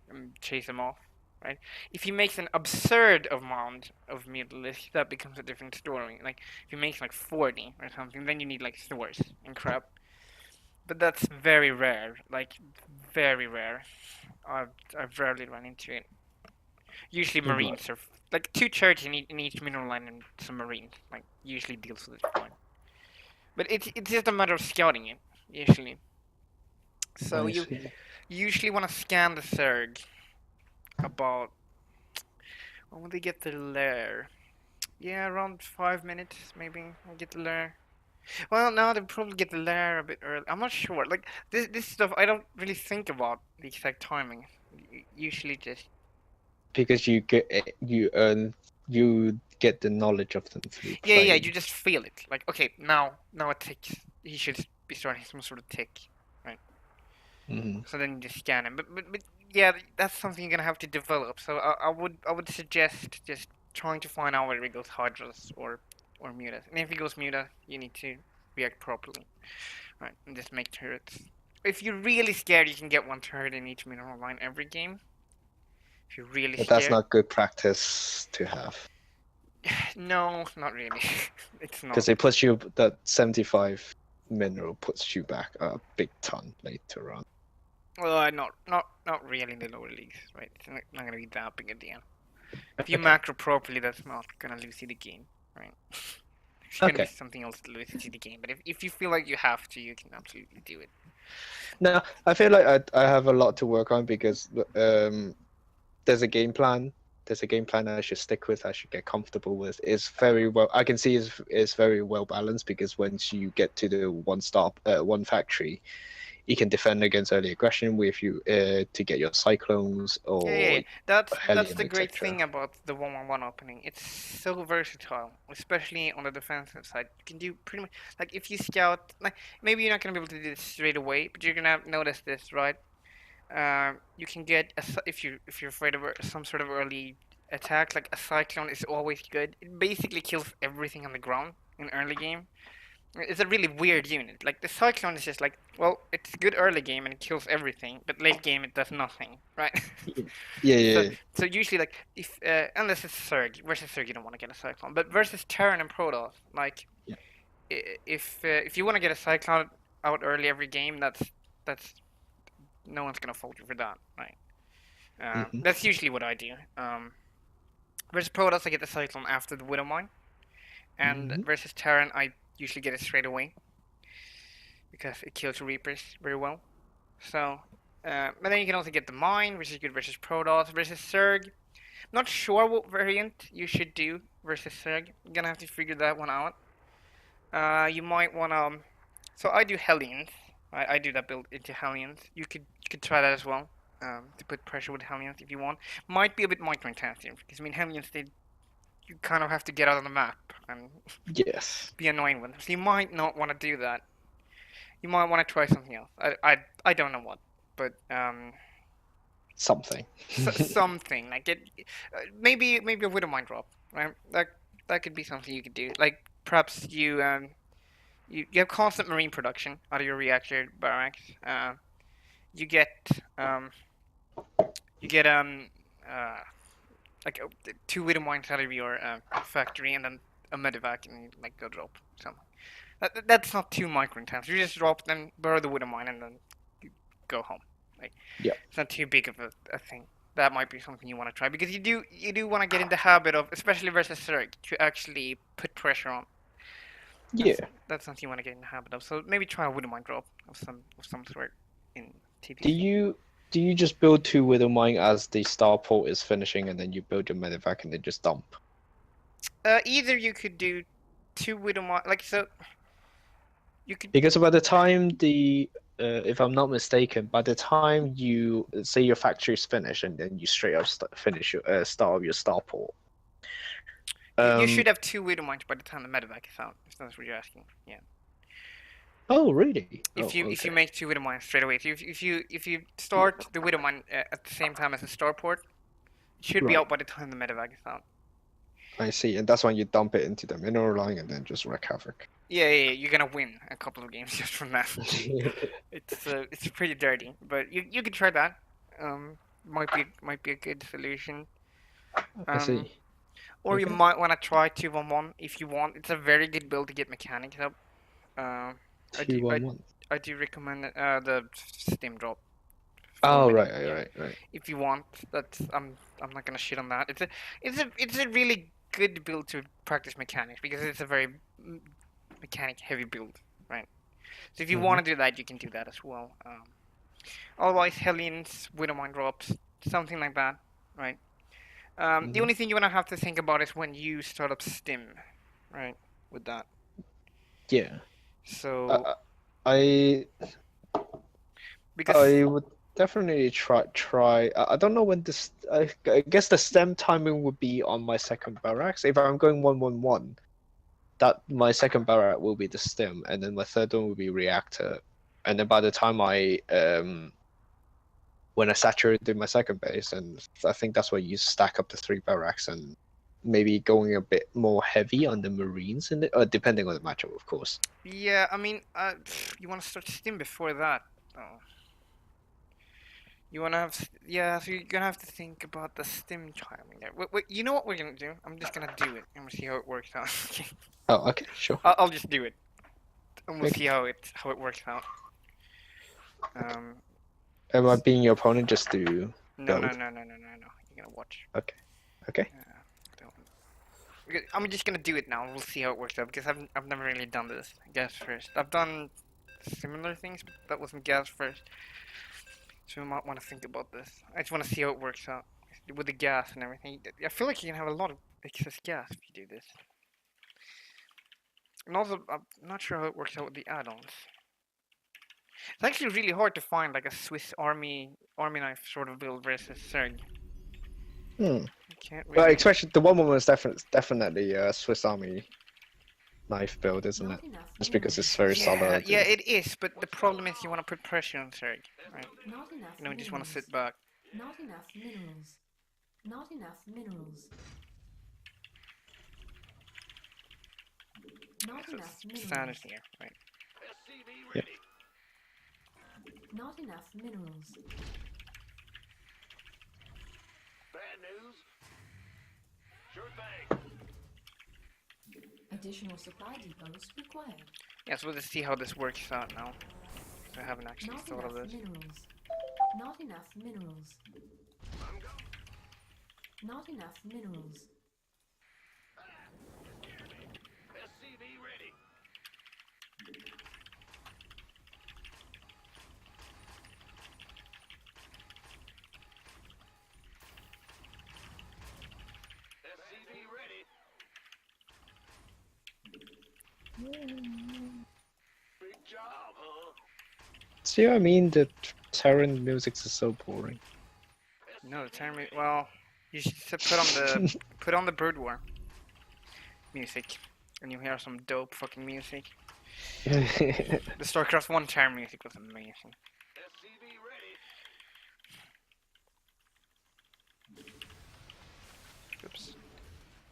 and chase them off, right? If he makes an absurd amount of Needleless, that becomes a different story. Like if he makes like 40 or something, then you need like swords and crap. But that's very rare. Like very rare. I've I've rarely run into it. Usually Right. marines are like two charges in each mineral line and some marines. Like usually deals with it fine. But it's just a matter of scouting it usually. So I you see. usually want to scan the Zerg about when would they get the lair? Yeah, around 5 minutes maybe. I get the lair. Well, no, they probably get the lair a bit early. I'm not sure. Like this stuff, I don't really think about the exact timing. Usually just Because you get the knowledge of them through yeah. playing. You just feel it. Like okay, now it ticks. He should be starting some sort of tick, right? Mhm. So then you just scan them. But yeah, that's something you're gonna have to develop. So I would suggest just trying to find out whether it goes Hydras or Mutas. And if it goes Muta, you need to react properly, right? And just make turrets. If you're really scared, you can get one turret in each mineral line every game. If you're really But that's scared, not good practice to have no, not really. It's because not. it puts you that 75 mineral puts you back a big ton later on. Well, not really in the lower leagues, right? It's not gonna be that big a deal. If you Okay. macro properly, that's not gonna lose you the game, right? It's gonna be Okay. something else that loses you the game. But if you feel like you have to, you can absolutely do it. Now I feel like I have a lot to work on because there's a game plan. There's a game plan I should stick with. I should get comfortable with. It's very well. I can see it's very well balanced because once you get to the one factory, you can defend against early aggression with you to get your cyclones Yeah. or That's Hellion, the great etc. thing about the 1-1-1 opening. It's so versatile, especially on the defensive side. You can do pretty much like if you scout, like maybe you're not gonna be able to do this straight away, but you're gonna notice this, right? You can get if you're afraid of some sort of early attack, like a cyclone is always good. It basically kills everything on the ground in early game. It's a really weird unit. Like the cyclone is just like, well, it's good early game and it kills everything, but late game it does nothing, right? Yeah, so yeah, so usually like if unless it's Zerg versus Zerg you don't want to get a cyclone, but versus Terran and Protoss, like yeah. if you want to get a cyclone out early every game, that's no one's gonna fault you for that, right? Hmm. That's usually what I do. Versus Protoss, I get the Cyclone after the Widowmine, and Hmm. versus Terran, I usually get it straight away because it kills Reapers very well. So, but then you can also get the Mine, which is good versus Protoss. Versus Zerg, not sure what variant you should do versus Zerg. You're gonna have to figure that one out. You might wanna. So I do Hellions. I do that build into Hellions. You could try that as well. To put pressure with Hellions if you want. Might be a bit micro-intensive because I mean Hellions they you kind of have to get out of the map and Yes, be annoying with them. So you might not want to do that. You might want to try something else. I don't know what, but something. something like it. Maybe a Widowmine drop, right? That could be something you could do. Like perhaps you have constant marine production out of your reactor barracks. You get um you get like two widow mines out of your factory and then a medevac and you, like go drop some. That's not too micro intense. You just drop them, borrow the widow mine, and then you go home. Like Yeah, it's not too big of a thing. That might be something you want to try because you do want to get in the habit of, especially versus Zerg, to actually put pressure on. yeah. That's that's something you want to get in the habit of. So maybe try a widow mine drop of some sort in Do TPC. you do you just build two Widowmine as the starport is finishing, and then you build your medevac and then just dump? Either you could do two widow mine, like so you could. Because by the time if I'm not mistaken, by the time you say your factory is finished and then you straight up finish your start of your starport, You um, should have two widow mines by the time the medevac is out. If that's what you're asking. Yeah. oh really? Oh, If you okay. make two widow mines straight away, if you start the widow mine at the same time as the starport, it should be Right. out by the time the medevac is out. I see, and that's when you dump it into the mineral line and then just wreak havoc. Yeah, you're gonna win a couple of games just from that. It's pretty dirty, but you could try that. Might be a good solution. I Um, see. or you Okay. might want to try 2-1-1 if you want. It's a very good build to get mechanics up. Uh, I do Two I, one one. I do recommend the stim drop for Oh winning. right, Yeah, right, right. if you want, that's I'm not gonna shit on that. It's a really good build to practice mechanics because it's a very mechanic heavy build, right? So if you Mm-hmm. want to do that, you can do that as well. Otherwise, Hellions, Widowmine drops, something like that, right? The Mm-hmm. only thing you wanna have to think about is when you start up stim, right? With that, Yeah. so Uh, I because I would definitely try. I don't know when this. I guess the stem timing would be on my second barracks. If I'm going 1-1-1, that my second barrack will be the stem, and then my third one will be reactor. and then by the time when I saturated my second base, and I think that's where you stack up the 3 barracks and maybe going a bit more heavy on the Marines in it, depending on the matchup, of course. Yeah, I mean, you want to start Stim before that. Oh. You wanna have, yeah, so you're gonna have to think about the stim timing there. Wait, you know what we're gonna do? I'm just gonna do it and we'll see how it works out. Okay. Oh, okay, sure. I'll just do it and we'll Okay. see how it works out. Am I being your opponent just to No. build? You're gonna watch. Okay. Okay. I'm just gonna do it now. We'll see how it works out because I've never really done this. Gas first. I've done similar things, but that wasn't gas first. So we might want to think about this. I just want to see how it works out with the gas and everything. I feel like you can have a lot of excess gas if you do this. And also, I'm not sure how it works out with the add-ons. It's actually really hard to find like a Swiss army knife sort of build versus Serg. Hmm. You can't Well, really. especially the one was definitely a Swiss Army knife build, isn't it? Not enough Just because minerals. it's very solid. Yeah, it is. But the problem is you want to put pressure on Serg, right? Not enough You don't just want to minerals. sit back. Not enough minerals. Not enough minerals. Not So enough it's standard minerals. here, right? SCV Yep. ready. Not enough minerals. Bad news? Sure thing. Additional supply depots required. Yeah, so we'll just see how this works out now. I haven't actually Not thought of enough this. minerals. Not enough minerals. Not enough minerals. SCV ready. SCV ready. Big job, huh? See what I mean? The Terran music is so boring. No, tell me. Well, you should put on the Bird War music, and you hear some dope fucking music. The StarCraft 1 term music was amazing. SCV ready. Oops.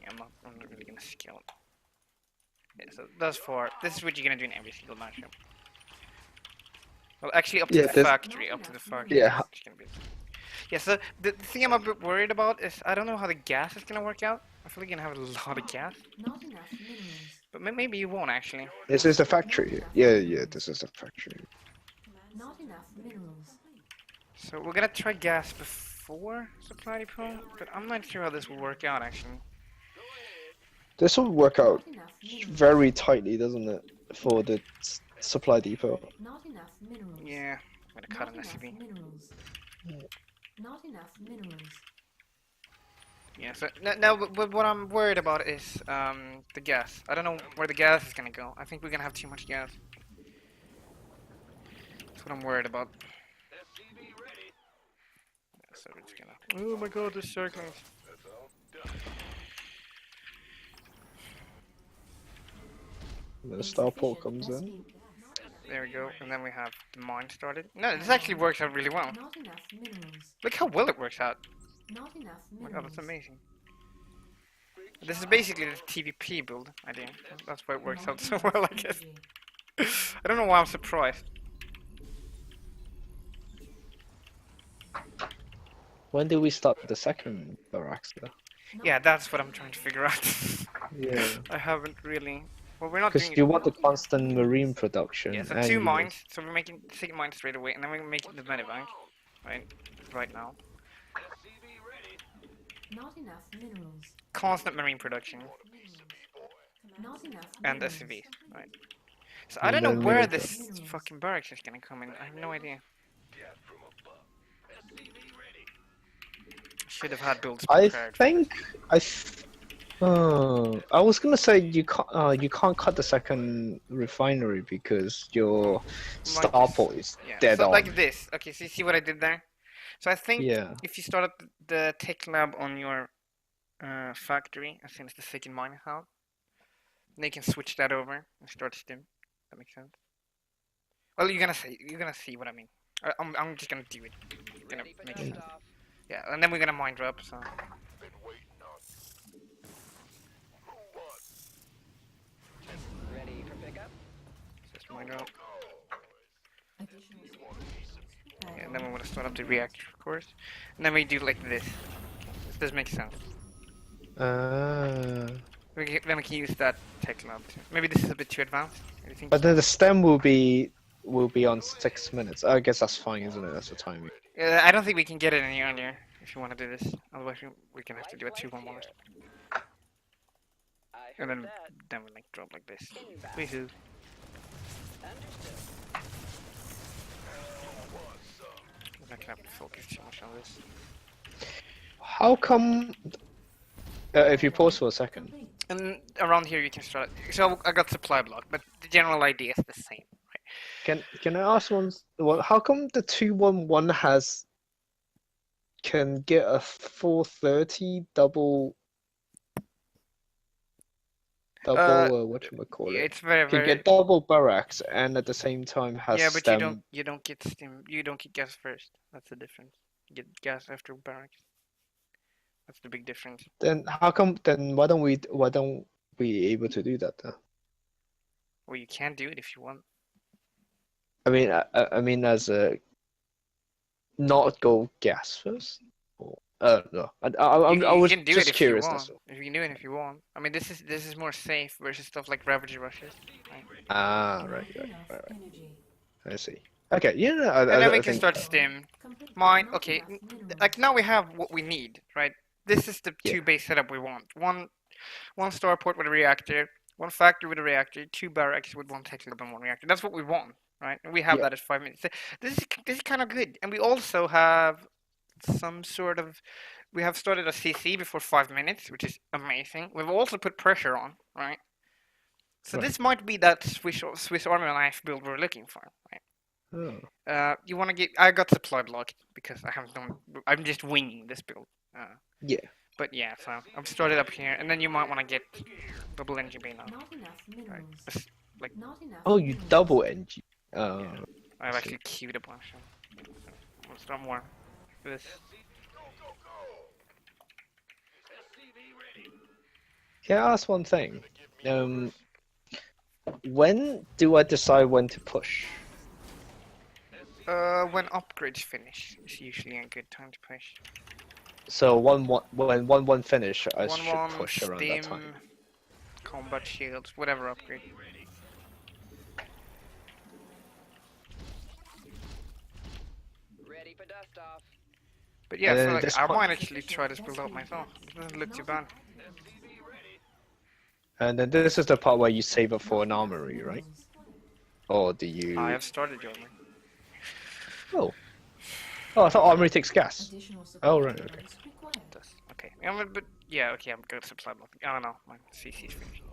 Yeah, I'm not really gonna scale it. Yeah, so thus far, this is what you're gonna do in every single matchup. Well, actually, up to Yeah, the this- factory, up to the factory. Yeah. It's gonna be. Yeah, so the thing I'm a bit worried about is I don't know how the gas is gonna work out. I feel like you're gonna have a lot of gas, Not enough minerals. but maybe you won't actually. This is the factory. Yeah, this is the factory. Not enough minerals. So we're gonna try gas before supply depot, but I'm not sure how this will work out actually. This will work out Not enough minerals. very tightly, doesn't it, for the supply depot? Not enough minerals. Yeah, I'm gonna cut Not an enough SCV. minerals. Not enough minerals. Yeah, so now what I'm worried about is the gas. I don't know where the gas is gonna go. I think we're gonna have too much gas. That's what I'm worried about. SCV ready. So we're just gonna. Oh my god, the circles. That's all done. The starport comes in. There we go, and then we have the mine started. No, this actually works out really well. Not enough minerals. Look how well it works out. Not enough Oh my god, minerals. that's amazing. This is basically the TVP build idea. That's why it works out so well, I guess. I don't know why I'm surprised. When did we start the second barracks though? Yeah, that's what I'm trying to figure out. Yeah. I haven't really. Well, we're not Because doing you it. want the constant marine production. Yeah, so and 2 you- mines. So we're making the second mine straight away, and then we're making the medibank. Right now. SCV ready. Not enough minerals. Constant marine production Not enough and minerals. SCVs. Right. So I don't And know then where later. this fucking barracks is gonna come in. I have no idea. Gas from above. SCV ready. Should have had builds I prepared. think I was gonna say you can't cut the second refinery because your starport is Yeah. dead So on. like this. Okay, so you see what I did there? So I think Yeah. if you start up the tech lab on your factory as soon as the second mine is out, then you can switch that over and start stim. That makes sense. Well, you're gonna see what I mean. I'm just gonna do it. Gonna make sense. Yeah, and then we're gonna mind drop. So Been waiting on just mind drop. Additional Yeah, and then we're gonna start up the reactor, of course. And then we do like this. This makes sense. Uh, Then we can use that tech lab too. Maybe this is a bit too advanced. What do you think? but then the stem will be on 6 minutes. I guess that's fine, isn't it? That's the timing. I don't think we can get it any earlier if you want to do this. Otherwise, we can have to do a 2-1-1. And then we like drop like this. Woohoo. I'm not gonna have to focus too much on this. How come? If you pause for a second. And around here you can start. So I got supply block, but the general idea is the same. Can I ask how come the 2-1-1 can get a 430 double whatchamacallit? Yeah, it's very Can get double barracks and at the same time has yeah, but stem. you don't get steam. You don't get gas first. That's the difference. You get gas after barracks. That's the big difference. Then how come? Then why don't we able to do that then? Well, you can do it if you want. I mean as a not go gas first. Or, no. I You was can do just it if curious. you That's want. all. If you can do it if you want. I mean, this is more safe versus stuff like Ravager rushes. Right? Ah, right. enough energy. I see. Okay, yeah, no, And then we I can think start stim. Complete Mine, not okay. enough minerals. Like now we have what we need, right? This is the Yeah. two base setup we want. One starport with a reactor, one factory with a reactor, two barracks with one tech lab and one reactor. That's what we want, right? And we have Yeah. that at 5 minutes. This is kind of good, and we also have some sort of. We have started a CC before 5 minutes, which is amazing. We've also put pressure on, right? So Right. this might be that Swiss Army knife build we're looking for, right? Oh. You want to get? I got supply blocked because I haven't done. I'm just winging this build. Yeah. But yeah, so I've started up here, and then you might want to get double energy bay now. Not enough minerals. Just like Not enough Oh, you minerals. double NG. Oh. Yeah. I've see. actually queued a bunch. Let's start more. This. Can I ask one thing? When do I decide when to push? When upgrades finish, it's usually a good time to push. So when 1-1 finish, I should 1-1, push around that time. stim, combat shields, whatever upgrade. Ready for dust off. But yeah, And so then like, this I point- might actually try this build out myself. It doesn't look too bad. And then this is the part where you save up for an armory, right? Or do you? I have started your one. Oh. Oh, I thought armory takes gas. Additional Oh, right, supply okay. minerals required. Does. Okay. Yeah, but yeah, okay, I'm good supply block. Oh no, my CC's finished.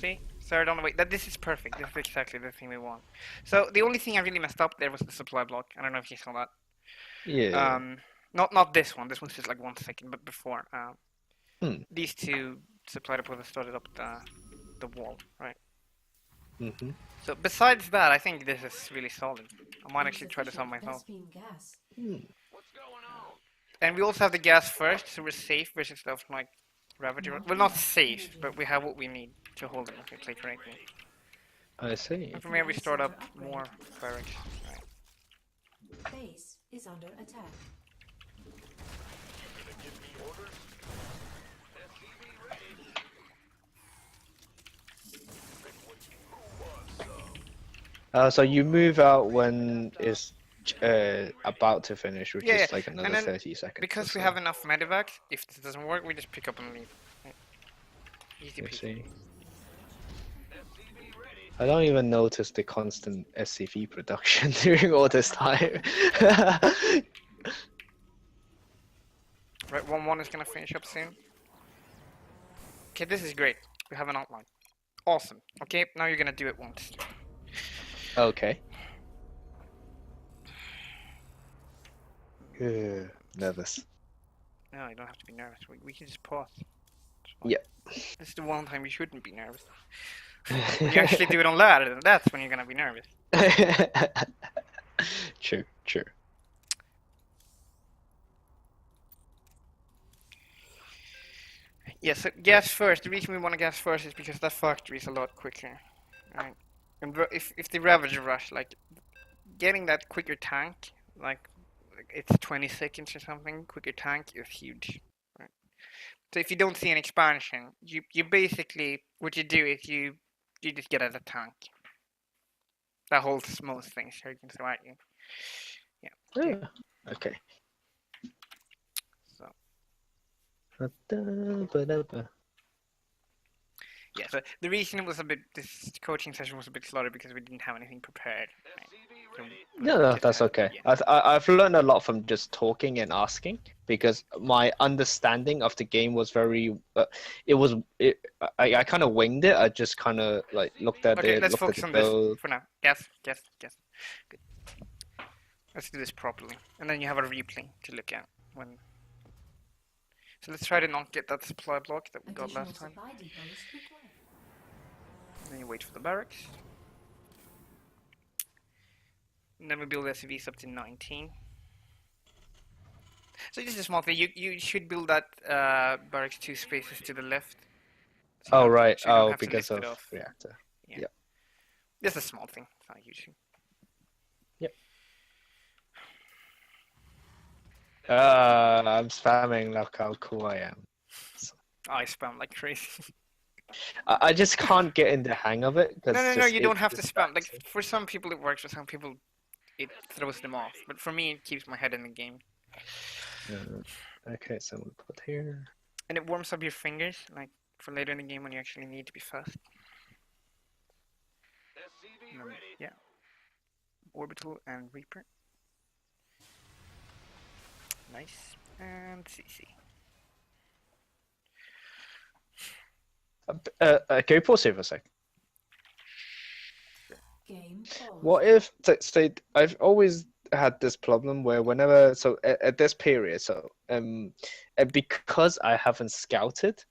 See? Third on the way. This is perfect. This is exactly the thing we want. So the only thing I really messed up there was the supply block. I don't know if you saw that. Yeah. Not this one. This one's just like 1 second, but before. These two supply depots started up the wall, right? Mm-hmm. So besides that, I think this is really solid. I might actually try this out myself. Vespene gas. What's going on? And we also have the gas first, so we're safe versus stuff like Ravager. Well, not safe, but we have what we need to hold them if we play correctly. I see. And from here we start up more barracks. Right. Base is under attack. So you move out when it's about to finish, which Yeah, is yeah. like another And then 30 seconds. Because or we so. have enough medevacs, if this doesn't work, we just pick up and leave. Right. Easy I peasy. see. I don't even notice the constant SCV production during all this time. Right, 1-1 is gonna finish up soon. Okay, this is great. We have an outline. Awesome. Okay, now you're gonna do it once. Okay. Nervous. No, you don't have to be nervous. We can just pause. It's fine. Yep. This is the one time you shouldn't be nervous. When you actually do it on ladder, that's when you're gonna be nervous. True, true. Yeah, so gas first. The reason we want to gas first is because that factory is a lot quicker. Right? And if the Ravager rush, like getting that quicker tank, like it's 20 seconds or something, quicker tank is huge. Right? So if you don't see an expansion, you basically what you do is you just get at a tank. That holds most things, so you can throw at you. Yeah. Okay. Okay. So Ba-da-ba-da-ba. yeah, so the reason it was a bit this coaching session was a bit slower because we didn't have anything prepared. Right? So No, no, that's okay. yeah. I've learned a lot from just talking and asking because my understanding of the game was very. I kind of winged it. I just kind of like looked at Okay, it, let's looked at focus the on this build. for now. Gas. Good. Let's do this properly, and then you have a replay to look at when. So let's try to not get that supply block that we got Additional last time. supply depots required. And then you wait for the barracks. And then we build SUVs up to 19. So just a small thing. You should build that barracks 2 spaces to the left. So Oh right. so you don't Oh, have to because lift it of off. reactor. Yeah. Yep. Just a small thing. It's not huge. Yep. I'm spamming like how cool I am. I spam like crazy. I just can't get in the hang of it because No. just You it don't have to spam. Like distracts me. for some people it works. For some people it throws them off. But for me, it keeps my head in the game. Okay, so we'll put here. And it warms up your fingers, like for later in the game when you actually need to be fast. Yeah. Orbital and Reaper. Nice. And CC. Can you pause here for a sec? Game paused. What if say I've always had this problem where whenever at this period and because I haven't scouted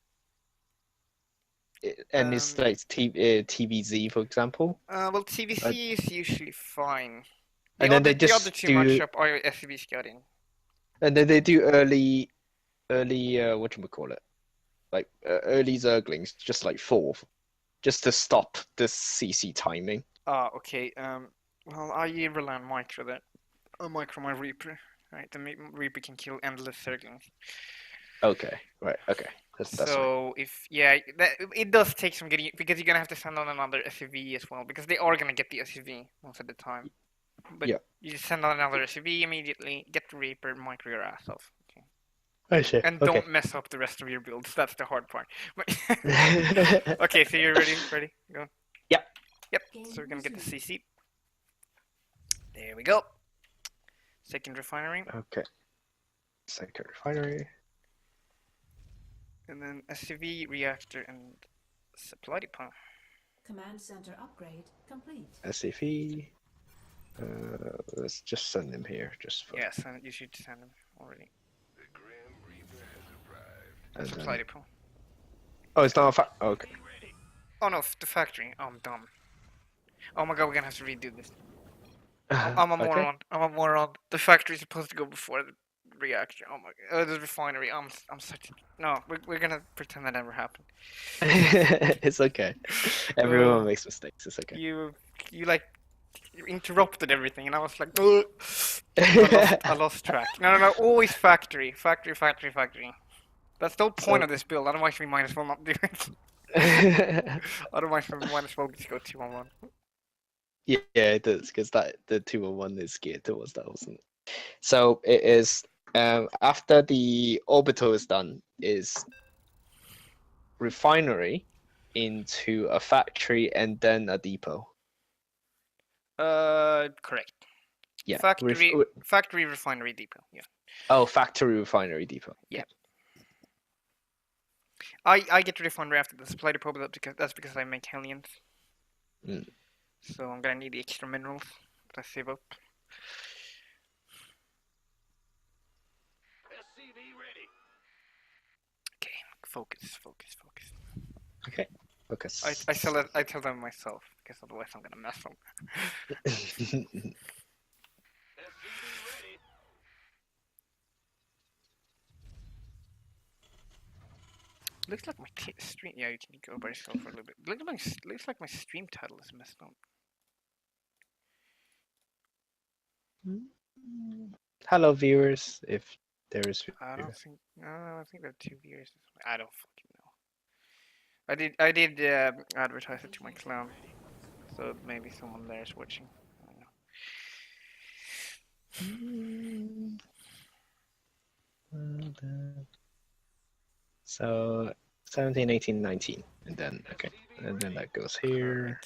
and it's like TVZ for example, Well, TVC is usually fine. and then they The other just two do matchup are SUV scouting. and then they do early whatchamacallit, like early zerglings just like fourth just to stop the CC timing. Ah, okay. Well, I rely on micro that. I micro my Reaper. Right, the Reaper can kill endless circlings. Okay, right, okay. That's fine. So it does take some getting because you're gonna have to send on another SUV as well because they are gonna get the SUV most of the time. But Yeah. you just send on another SUV immediately, get the Reaper, micro your ass off. Okay. I see. And Okay. don't mess up the rest of your builds. That's the hard part. Okay, so you're ready? Ready? Go. Yep. Yep. So we're gonna get the CC. There we go. Second refinery. Okay. Second refinery. And then SUV, reactor, and supply depot. Command center upgrade complete. SAV. Let's just send him here, just for. Yes, and you should send them already. The Grim Reaper has arrived. And Supply then... depot. Oh, it's not a fact. Okay. Oh no, the factory. Oh, I'm dumb. Oh my god, we're gonna have to redo this. I'm a Okay. moron. I'm a moron. The factory's supposed to go before the reactor. Oh my god. The refinery. I'm such. No, we're gonna pretend that never happened. It's okay. Everyone makes mistakes. It's okay. You like you interrupted everything, and I was like, I lost track. No. Always factory. That's the whole point of this build. Otherwise, we might as well not do it. Otherwise, we might as well just go 2-on-1. Yeah, it does because the 2-on-1 is geared towards that, wasn't it? So it is after the orbital is done, is refinery into a factory and then a depot. Correct. Yeah. Factory refinery depot. Yeah. Oh, factory refinery depot. Yeah. I get to refinery after the supply depot, but that's because I make Hellions. Mm. So I'm gonna need the extra minerals that I save up. SCV ready. Okay, focus. Okay. Focus. I tell them myself because otherwise I'm gonna mess them. SCV ready. Looks like my stream. Yeah, you can go by yourself for a little bit. Looks like my stream title is messed up. Hello, viewers. If there is, I don't think. No, I think there are 2 viewers. I don't fucking know. I did advertise it to my clan, so maybe someone there is watching. I don't know. So 17, 18, 19, and then okay, and then that goes here.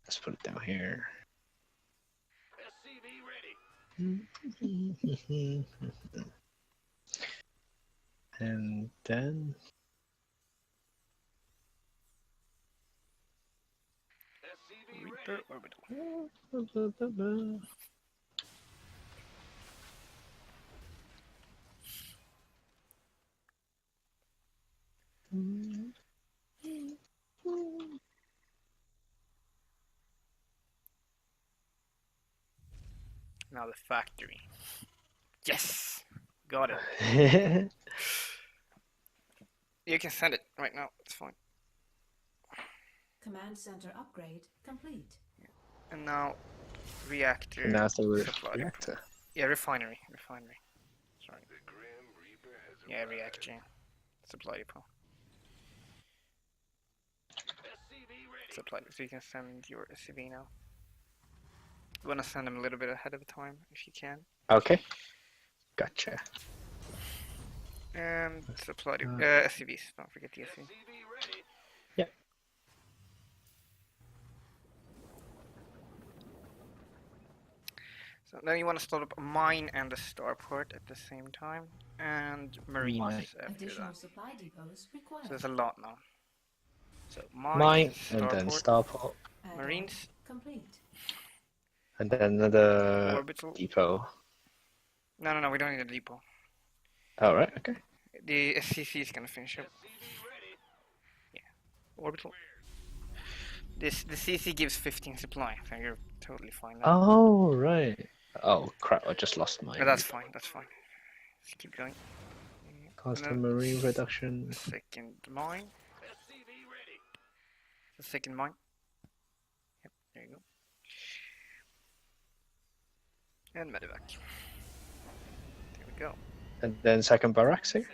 Let's put it down here. SCV ready. And then SCV Reaper ready. orbital. Now the factory. Yes, got it. You can send it right now. It's fine. Command center upgrade complete. And now reactor. and that's the supply reactor. Yeah, refinery. Sorry. The Grim Reaper has Yeah, arrived. reactor. Supply depot. SCV ready. Supply. So you can send your CV now. You wanna send them a little bit ahead of time if you can. Okay, gotcha. And supply SCVs. Don't forget the SCV. SCV ready. So then you want to start up a mine and a starport at the same time, and marines Mine. after Additional that. supply depots So required. there's a lot now. So mine, Mine, and then starport, starport, Add-on marines, complete. and then another orbital. depot. No, we don't need a depot. All right, okay. The SCC is gonna finish up. SCV ready. Orbital. The CC gives 15 supply, so you're totally fine there. Oh right. Oh crap! I just lost my. But that's fine. Just keep going. Constant marine reduction. Second mine. SCV ready. The second mine. Yep, there you go. And medevac. There we go. And then second barracks here.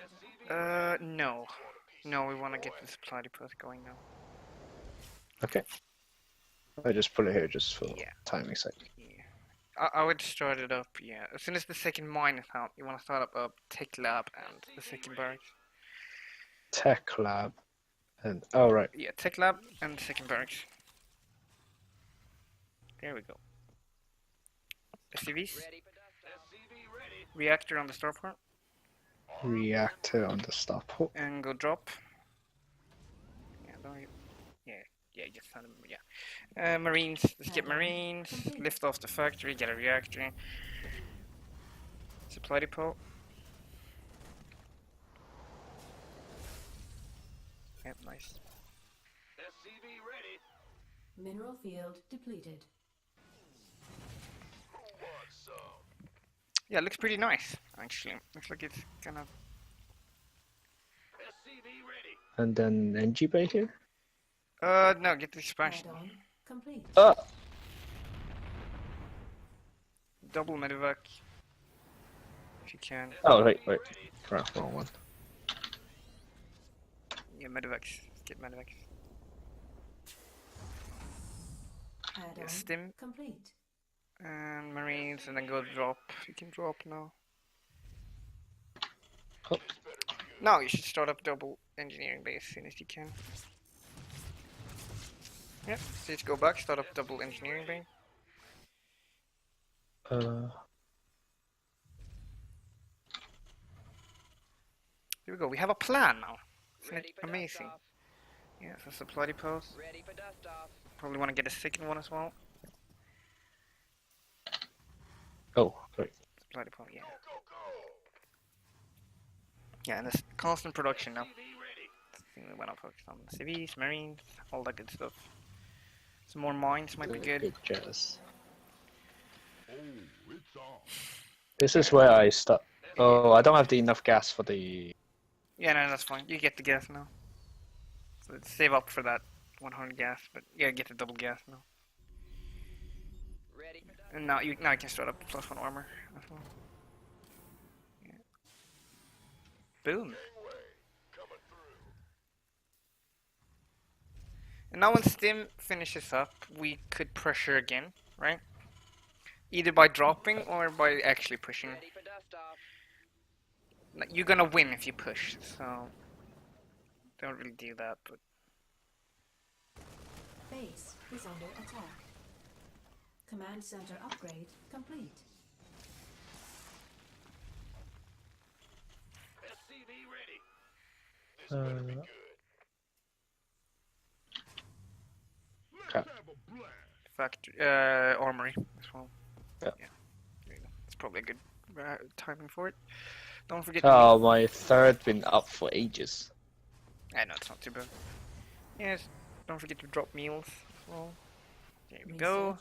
No. No, we want to get the supply depots going now. Okay. I just put it here just for Yeah. timing sake. Yeah. I would start it up, yeah. As soon as the second mine is out, you want to start up a tech lab and the second barracks. Tech lab. And oh right. Yeah, tech lab and the second barracks. There we go. SCVs. SCV ready. Reactor on the starport. Reactor on the starport. And go drop. Yeah, don't you? Yeah, just send them, yeah. Marines, let's get marines. Lift off the factory, get a reactor. Supply depot. Yep, nice. SCV ready. Mineral field depleted. Who wants some? Yeah, it looks pretty nice, actually. Looks like it's gonna... SCV ready. And then NG bay here. No, get the expansion. Add-on complete. Double medevac. If you can. Oh wait. Crap, wrong one. Yeah, medevacs. Get medevacs. Add-on Yeah, stim. complete. And marines, and then go drop. You can drop now. Oh. Now you should start up double engineering base as soon as you can. Yep, so just go back, start up double engineering bay. Here we go, we have a plan now. Isn't it amazing? Yeah, so supply depots. Ready for dust off. Probably want to get a second one as well. Oh, right. Supply depot, yeah. Go, go, go. Yeah, and there's constant production now. SCV ready. I think we want to focus on civies, marines, all that good stuff. Some more mines might be good. Good jazz. Oh, it's on. This is where I start. Oh, I don't have enough gas for the. Yeah, no, that's fine. You get the gas now. So let's save up for that 100 gas, but yeah, get the double gas now. And now you can start up +1 armor as well. Yeah. Boom. And now when Stim finishes up, we could pressure again, right? Either by dropping or by actually pushing. You're gonna win if you push, so don't really do that, but Base is under attack. Command center upgrade complete. SCV ready. This better be good. Let's Okay. have a blast. factory armory as well. Yep. Yeah, there you go. It's probably a good timing for it. Don't forget. Oh, my third been up for ages. I know it's not too bad. Yes, don't forget to drop meals as well. There we go.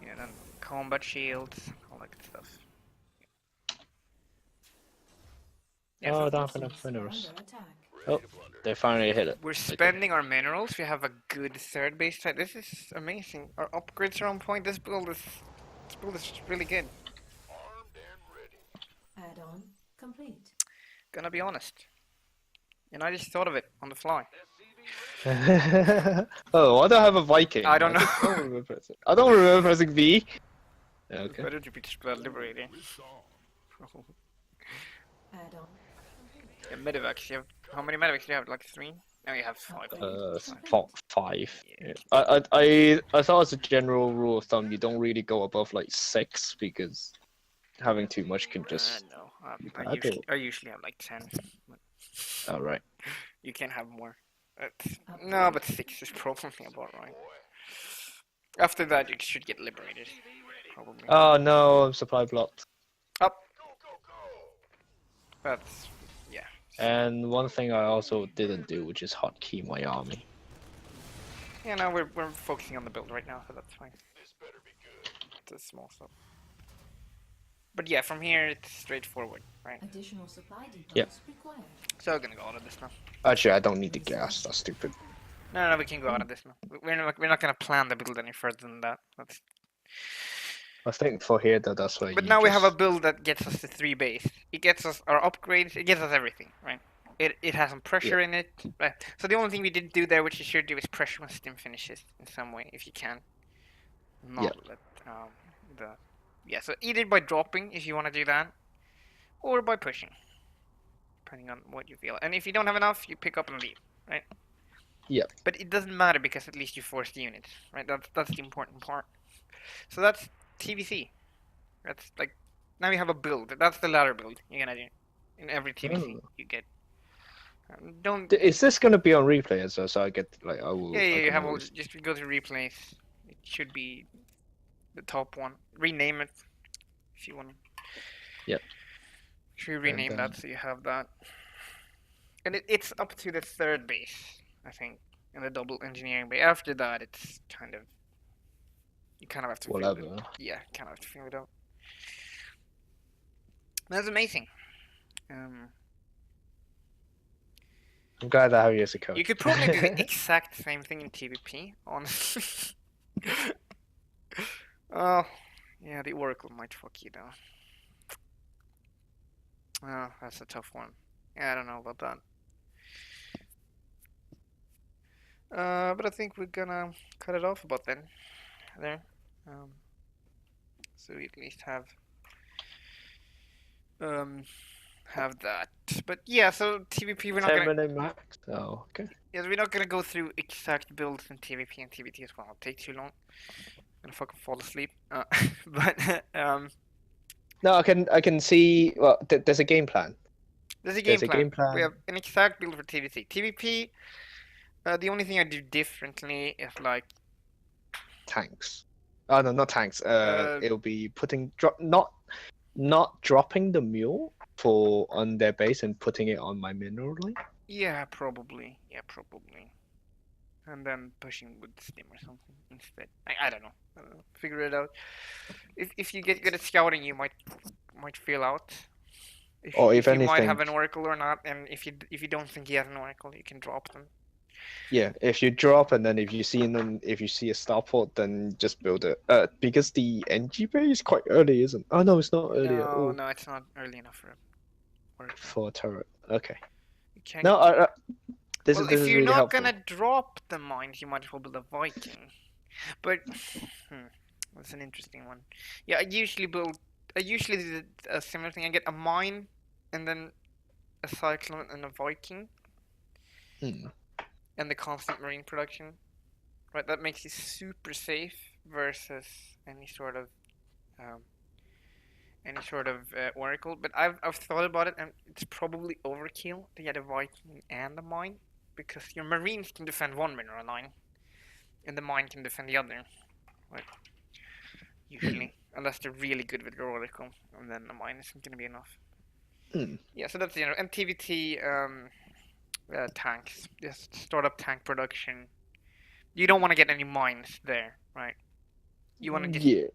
Yeah, then combat shields, all that good stuff. Yeah, Oh, so don't have enough minerals. Under attack. Oh, they finally hit it. we're Okay. spending our minerals. We have a good third base site. This is amazing. Our upgrades are on point. This build is really good. Armed and ready. Add-on complete. Gonna be honest. And I just thought of it on the fly. SCV ready. Oh, I don't have a Viking. I don't know. I don't remember pressing V. Okay. Better to be liberating. It's on. Add-on. Yeah, medevacs. You have how many medevacs do you have? Like 3? Now you have 5. Five. Yeah. Yeah. I thought as a general rule of thumb, you don't really go above like 6 because having too much can just. No, I do. I usually have like 10. But All right. you can have more. No, but 6 is probably about right. After that, you should get liberated. Probably. Oh no, supply blocked. Up. That's yeah. And one thing I also didn't do, which is hotkey my army. Yeah, no, we're focusing on the build right now, so that's fine. This better be good. It's a small stuff. But yeah, from here it's straightforward, right? Additional supply depots Yep. required. So we're gonna go out of this now. Actually, I don't need the gas. That's stupid. No, we can go out of this now. We're not gonna plan the build any further than that. That's... I think for here that's where. But you now we have a just- build that gets us to 3 base. It gets us our upgrades. It gets us everything, right? It has some pressure in it, right? So the only thing we didn't do there, which you should do, is pressure when Stim finishes in some way, if you can. Not let the yeah. So either by dropping, if you want to do that, or by pushing, depending on what you feel. And if you don't have enough, you pick up and leave, right? Yep. But it doesn't matter because at least you forced the units, right? That's the important part. So that's TVC. That's like now you have a build. That's the ladder build you're gonna do in every TVC you get. Don't. Is this gonna be on replay as well? So I get like I will. Yeah, I you can have all. always- Just go to replays. It should be the top one. Rename it if you want. Yep. Should we rename that so you have that? And it's up to the third base, I think, in the double engineering bay. After that, it's kind of you kind of have to feel it. Whatever. Yeah, kind of have to figure it out. That's amazing. I'm glad I have you as a coach. You could probably do the exact same thing in TVP, honestly. Oh, yeah, the Oracle might fuck you though. Oh, that's a tough one. Yeah, I don't know about that. But I think we're gonna cut it off about then. There. So we at least have that. But yeah, so TVP we're not 10 gonna. minute max. Oh, okay. Yes, we're not gonna go through exact builds in TVP and TVT as well. It'll take too long. I'm gonna fucking fall asleep. But No, I can see. Well, there's a game plan. there's a There's game a plan. game plan. We have an exact build for TVC. TVP. The only thing I do differently is like Tanks. Oh no, not tanks. It'll be putting not dropping the mule. for on their base and putting it on my mineral line? Yeah, probably. Yeah, probably. And then pushing with stim or something instead. I don't know. Figure it out. If you get good at scouting, you might feel out. Or if If you might anything, have an oracle or not, and if you don't think he has an oracle, you can drop them. yeah, if you drop and then if you see a starport, then just build it. Because the NG bay is quite early, isn't? Oh no, it's not earlier. No, Oh, no, it's not early enough for a oracle. for turret. Okay. You can No, get. this Well, is this if is you're really not helpful. gonna drop the mines, you might as well build a Viking. But that's an interesting one. Yeah, I usually do a similar thing. I get a mine, and then a cyclone and a Viking, Hmm. and the constant marine production. Right, that makes you super safe versus any sort of um, oracle. But I've thought about it, and it's probably overkill to get a Viking and a mine, because your marines can defend one mineral line, and the mine can defend the other. Right, Hmm. usually, unless they're really good with their oracle, and then the mine isn't gonna be enough. Hmm. Yeah, so that's and TVT tanks, just start up tank production. You don't want to get any mines there, right? You want to just Yeah.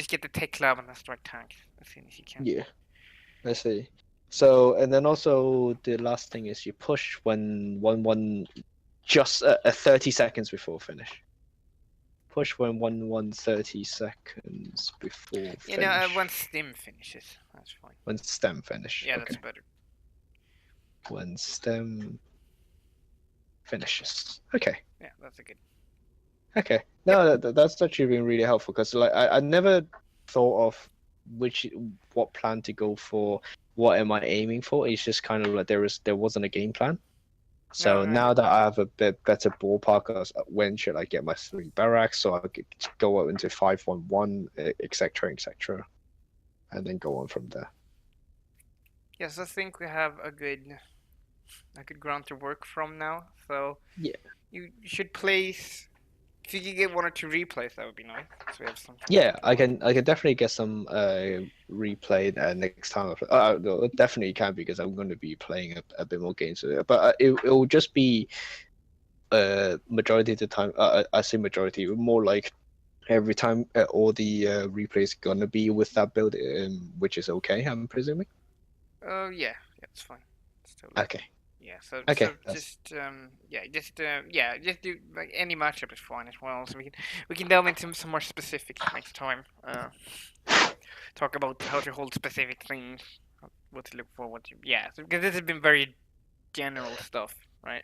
get the tech lab and then start tanks as soon as you can. Yeah. I see. So, and then also the last thing is you push when one just 30 seconds before finish. Push when 30 seconds before You know, finish. when Stim finishes, that's fine. When stem finish. Yeah, that's Okay. better. When stem finishes. Okay. Yeah, that's a good. Okay. Yep. No, that's actually been really helpful because like I never thought of what plan to go for. What am I aiming for? It's just kind of like there wasn't a game plan. No, So no. now that I have a bit better ballpark of when should I get my 3 barracks, so I could go out into 5-1-1, etc., etc., and then go on from there. Yes, I think we have a good ground to work from now. So Yeah. you should place. If you could get one or two replays, that would be nice. So we have something to Yeah, think I about. can definitely get some replay next time. No, definitely can because I'm going to be playing a bit more games with it. But it will just be majority of the time. I say majority, more like every time all the replays gonna be with that build, which is okay. I'm presuming. Oh yeah, yeah, it's fine. It's totally fine. Okay. Yeah, so Okay. That's just just do like any matchup is fine as well. So we can delve into some more specifics next time. Talk about how to hold specific things, what to look for, what to yeah. So, because this has been very general stuff, right?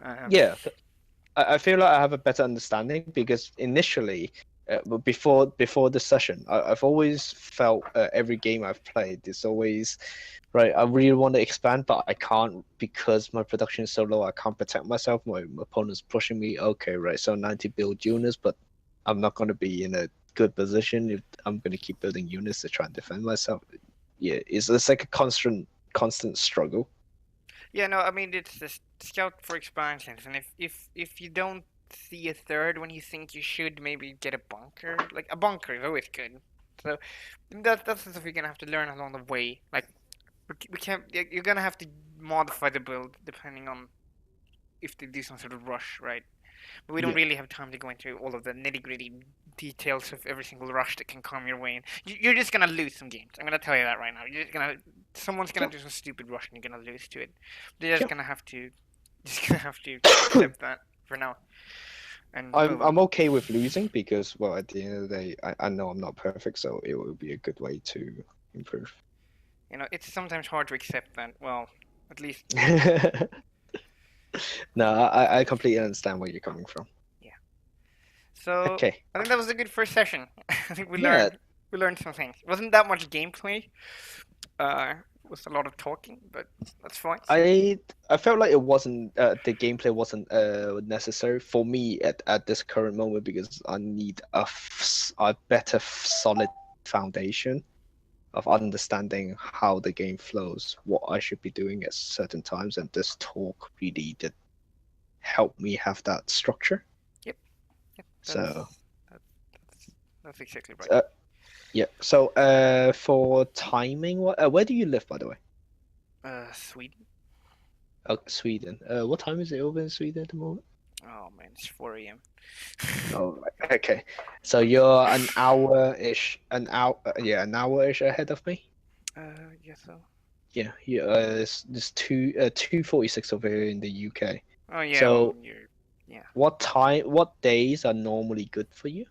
Um, yeah. I feel like I have a better understanding because initially, before the session, I've always felt every game I've played is always right. I really want to expand, but I can't because my production is so low. I can't protect myself. My opponent's pushing me. Okay, right. So 90 build units, but I'm not going to be in a good position if I'm going to keep building units to try and defend myself. Yeah, it's like a constant struggle. yeah, no, I mean it's just scout for expansions, and if you don't see a third when you think you should, maybe get a bunker. Like a bunker is always good. So that's the stuff you're gonna have to learn along the way. Like we can't. You're gonna have to modify the build depending on if they do some sort of rush, right? But we don't Yeah. really have time to go into all of the nitty gritty details of every single rush that can come your way. And you're just gonna lose some games. I'm gonna tell you that right now. You're just gonna someone's gonna Yeah. do some stupid rush and you're gonna lose to it. You're Yeah. just gonna have to accept that for now and move on. I'm okay with losing because, well, at the end of the day, I know I'm not perfect, so it will be a good way to improve. You know, it's sometimes hard to accept that. Well, at least No, I completely understand where you're coming from. yeah. So Okay. I think that was a good first session. I think Yeah, we learned some things. It wasn't that much gameplay. Was a lot of talking, but that's fine. I felt like it wasn't the gameplay wasn't necessary for me at this current moment because I need a better solid foundation of understanding how the game flows, what I should be doing at certain times, and this talk really did help me have that structure. Yep, yep. So, That, that's exactly right. uh, Yeah. So, for timing, where do you live, by the way? Sweden. Oh, Sweden. What time is it over in Sweden at the moment? Oh man, it's 4 a.m. Oh, right. Okay. So you're an hour-ish ahead of me. Guess so. Yeah. Yeah. It's 2:46 over here in the UK. Oh yeah, well So, you're yeah. what days are normally good for you?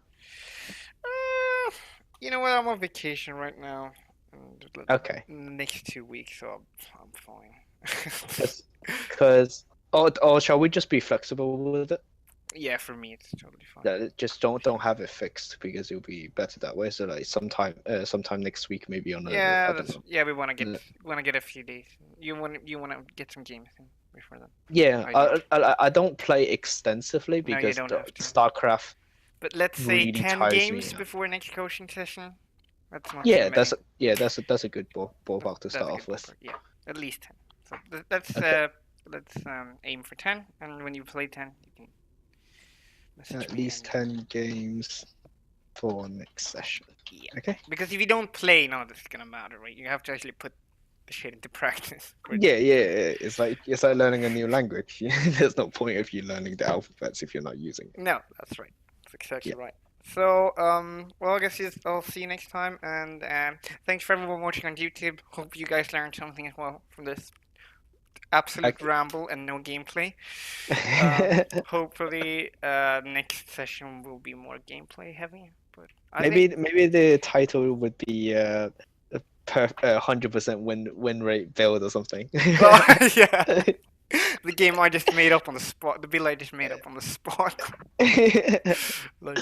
Uh, you know what? I'm on vacation right now, and Okay. next 2 weeks, so I'm fine. Cause, cause, or shall we just be flexible with it? Yeah, for me it's totally fine. Just don't have it fixed because it'll be better that way. So like sometime next week, maybe on a Yeah, I don't that's know. yeah. We Uh, want to get a few days. You want to get some games in before then. Yeah, I don't. I don't play extensively No, you because don't have to. StarCraft But let's say really 10 tires me games out. before next coaching session. That's not too Yeah, many. that's a good ballpark to That's start a good off with. ballpark. Yeah, at least 10. So let's Okay, aim for 10, and when you play 10, you can message at me least and 10 games for next session. yeah. Okay. Because if you don't play, none of this is gonna matter, right? You have to actually put the shit into practice for it to Yeah, be yeah, fun. yeah. It's like learning a new language. There's no point of you learning the alphabets if you're not using it. No, that's right. That's exactly Yeah. right. So, well, I guess I'll see you next time, and thanks for everyone watching on YouTube. Hope you guys learned something as well from this absolute ramble and no gameplay. Hopefully, next session will be more gameplay heavy. But I think, Maybe the title would be 100% win rate build or something. oh yeah, the game I just made up on the spot, the build I just made up on the spot. Like,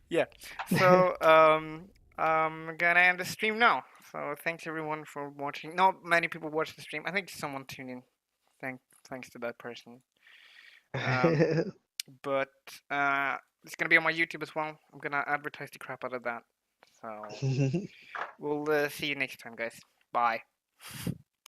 yeah. So, I'm gonna end the stream now. So thanks everyone for watching. Not many people watch the stream. I think someone tuned in. Thanks to that person. Um, but it's gonna be on my YouTube as well. I'm gonna advertise the crap out of that. So we'll see you next time, guys. Bye.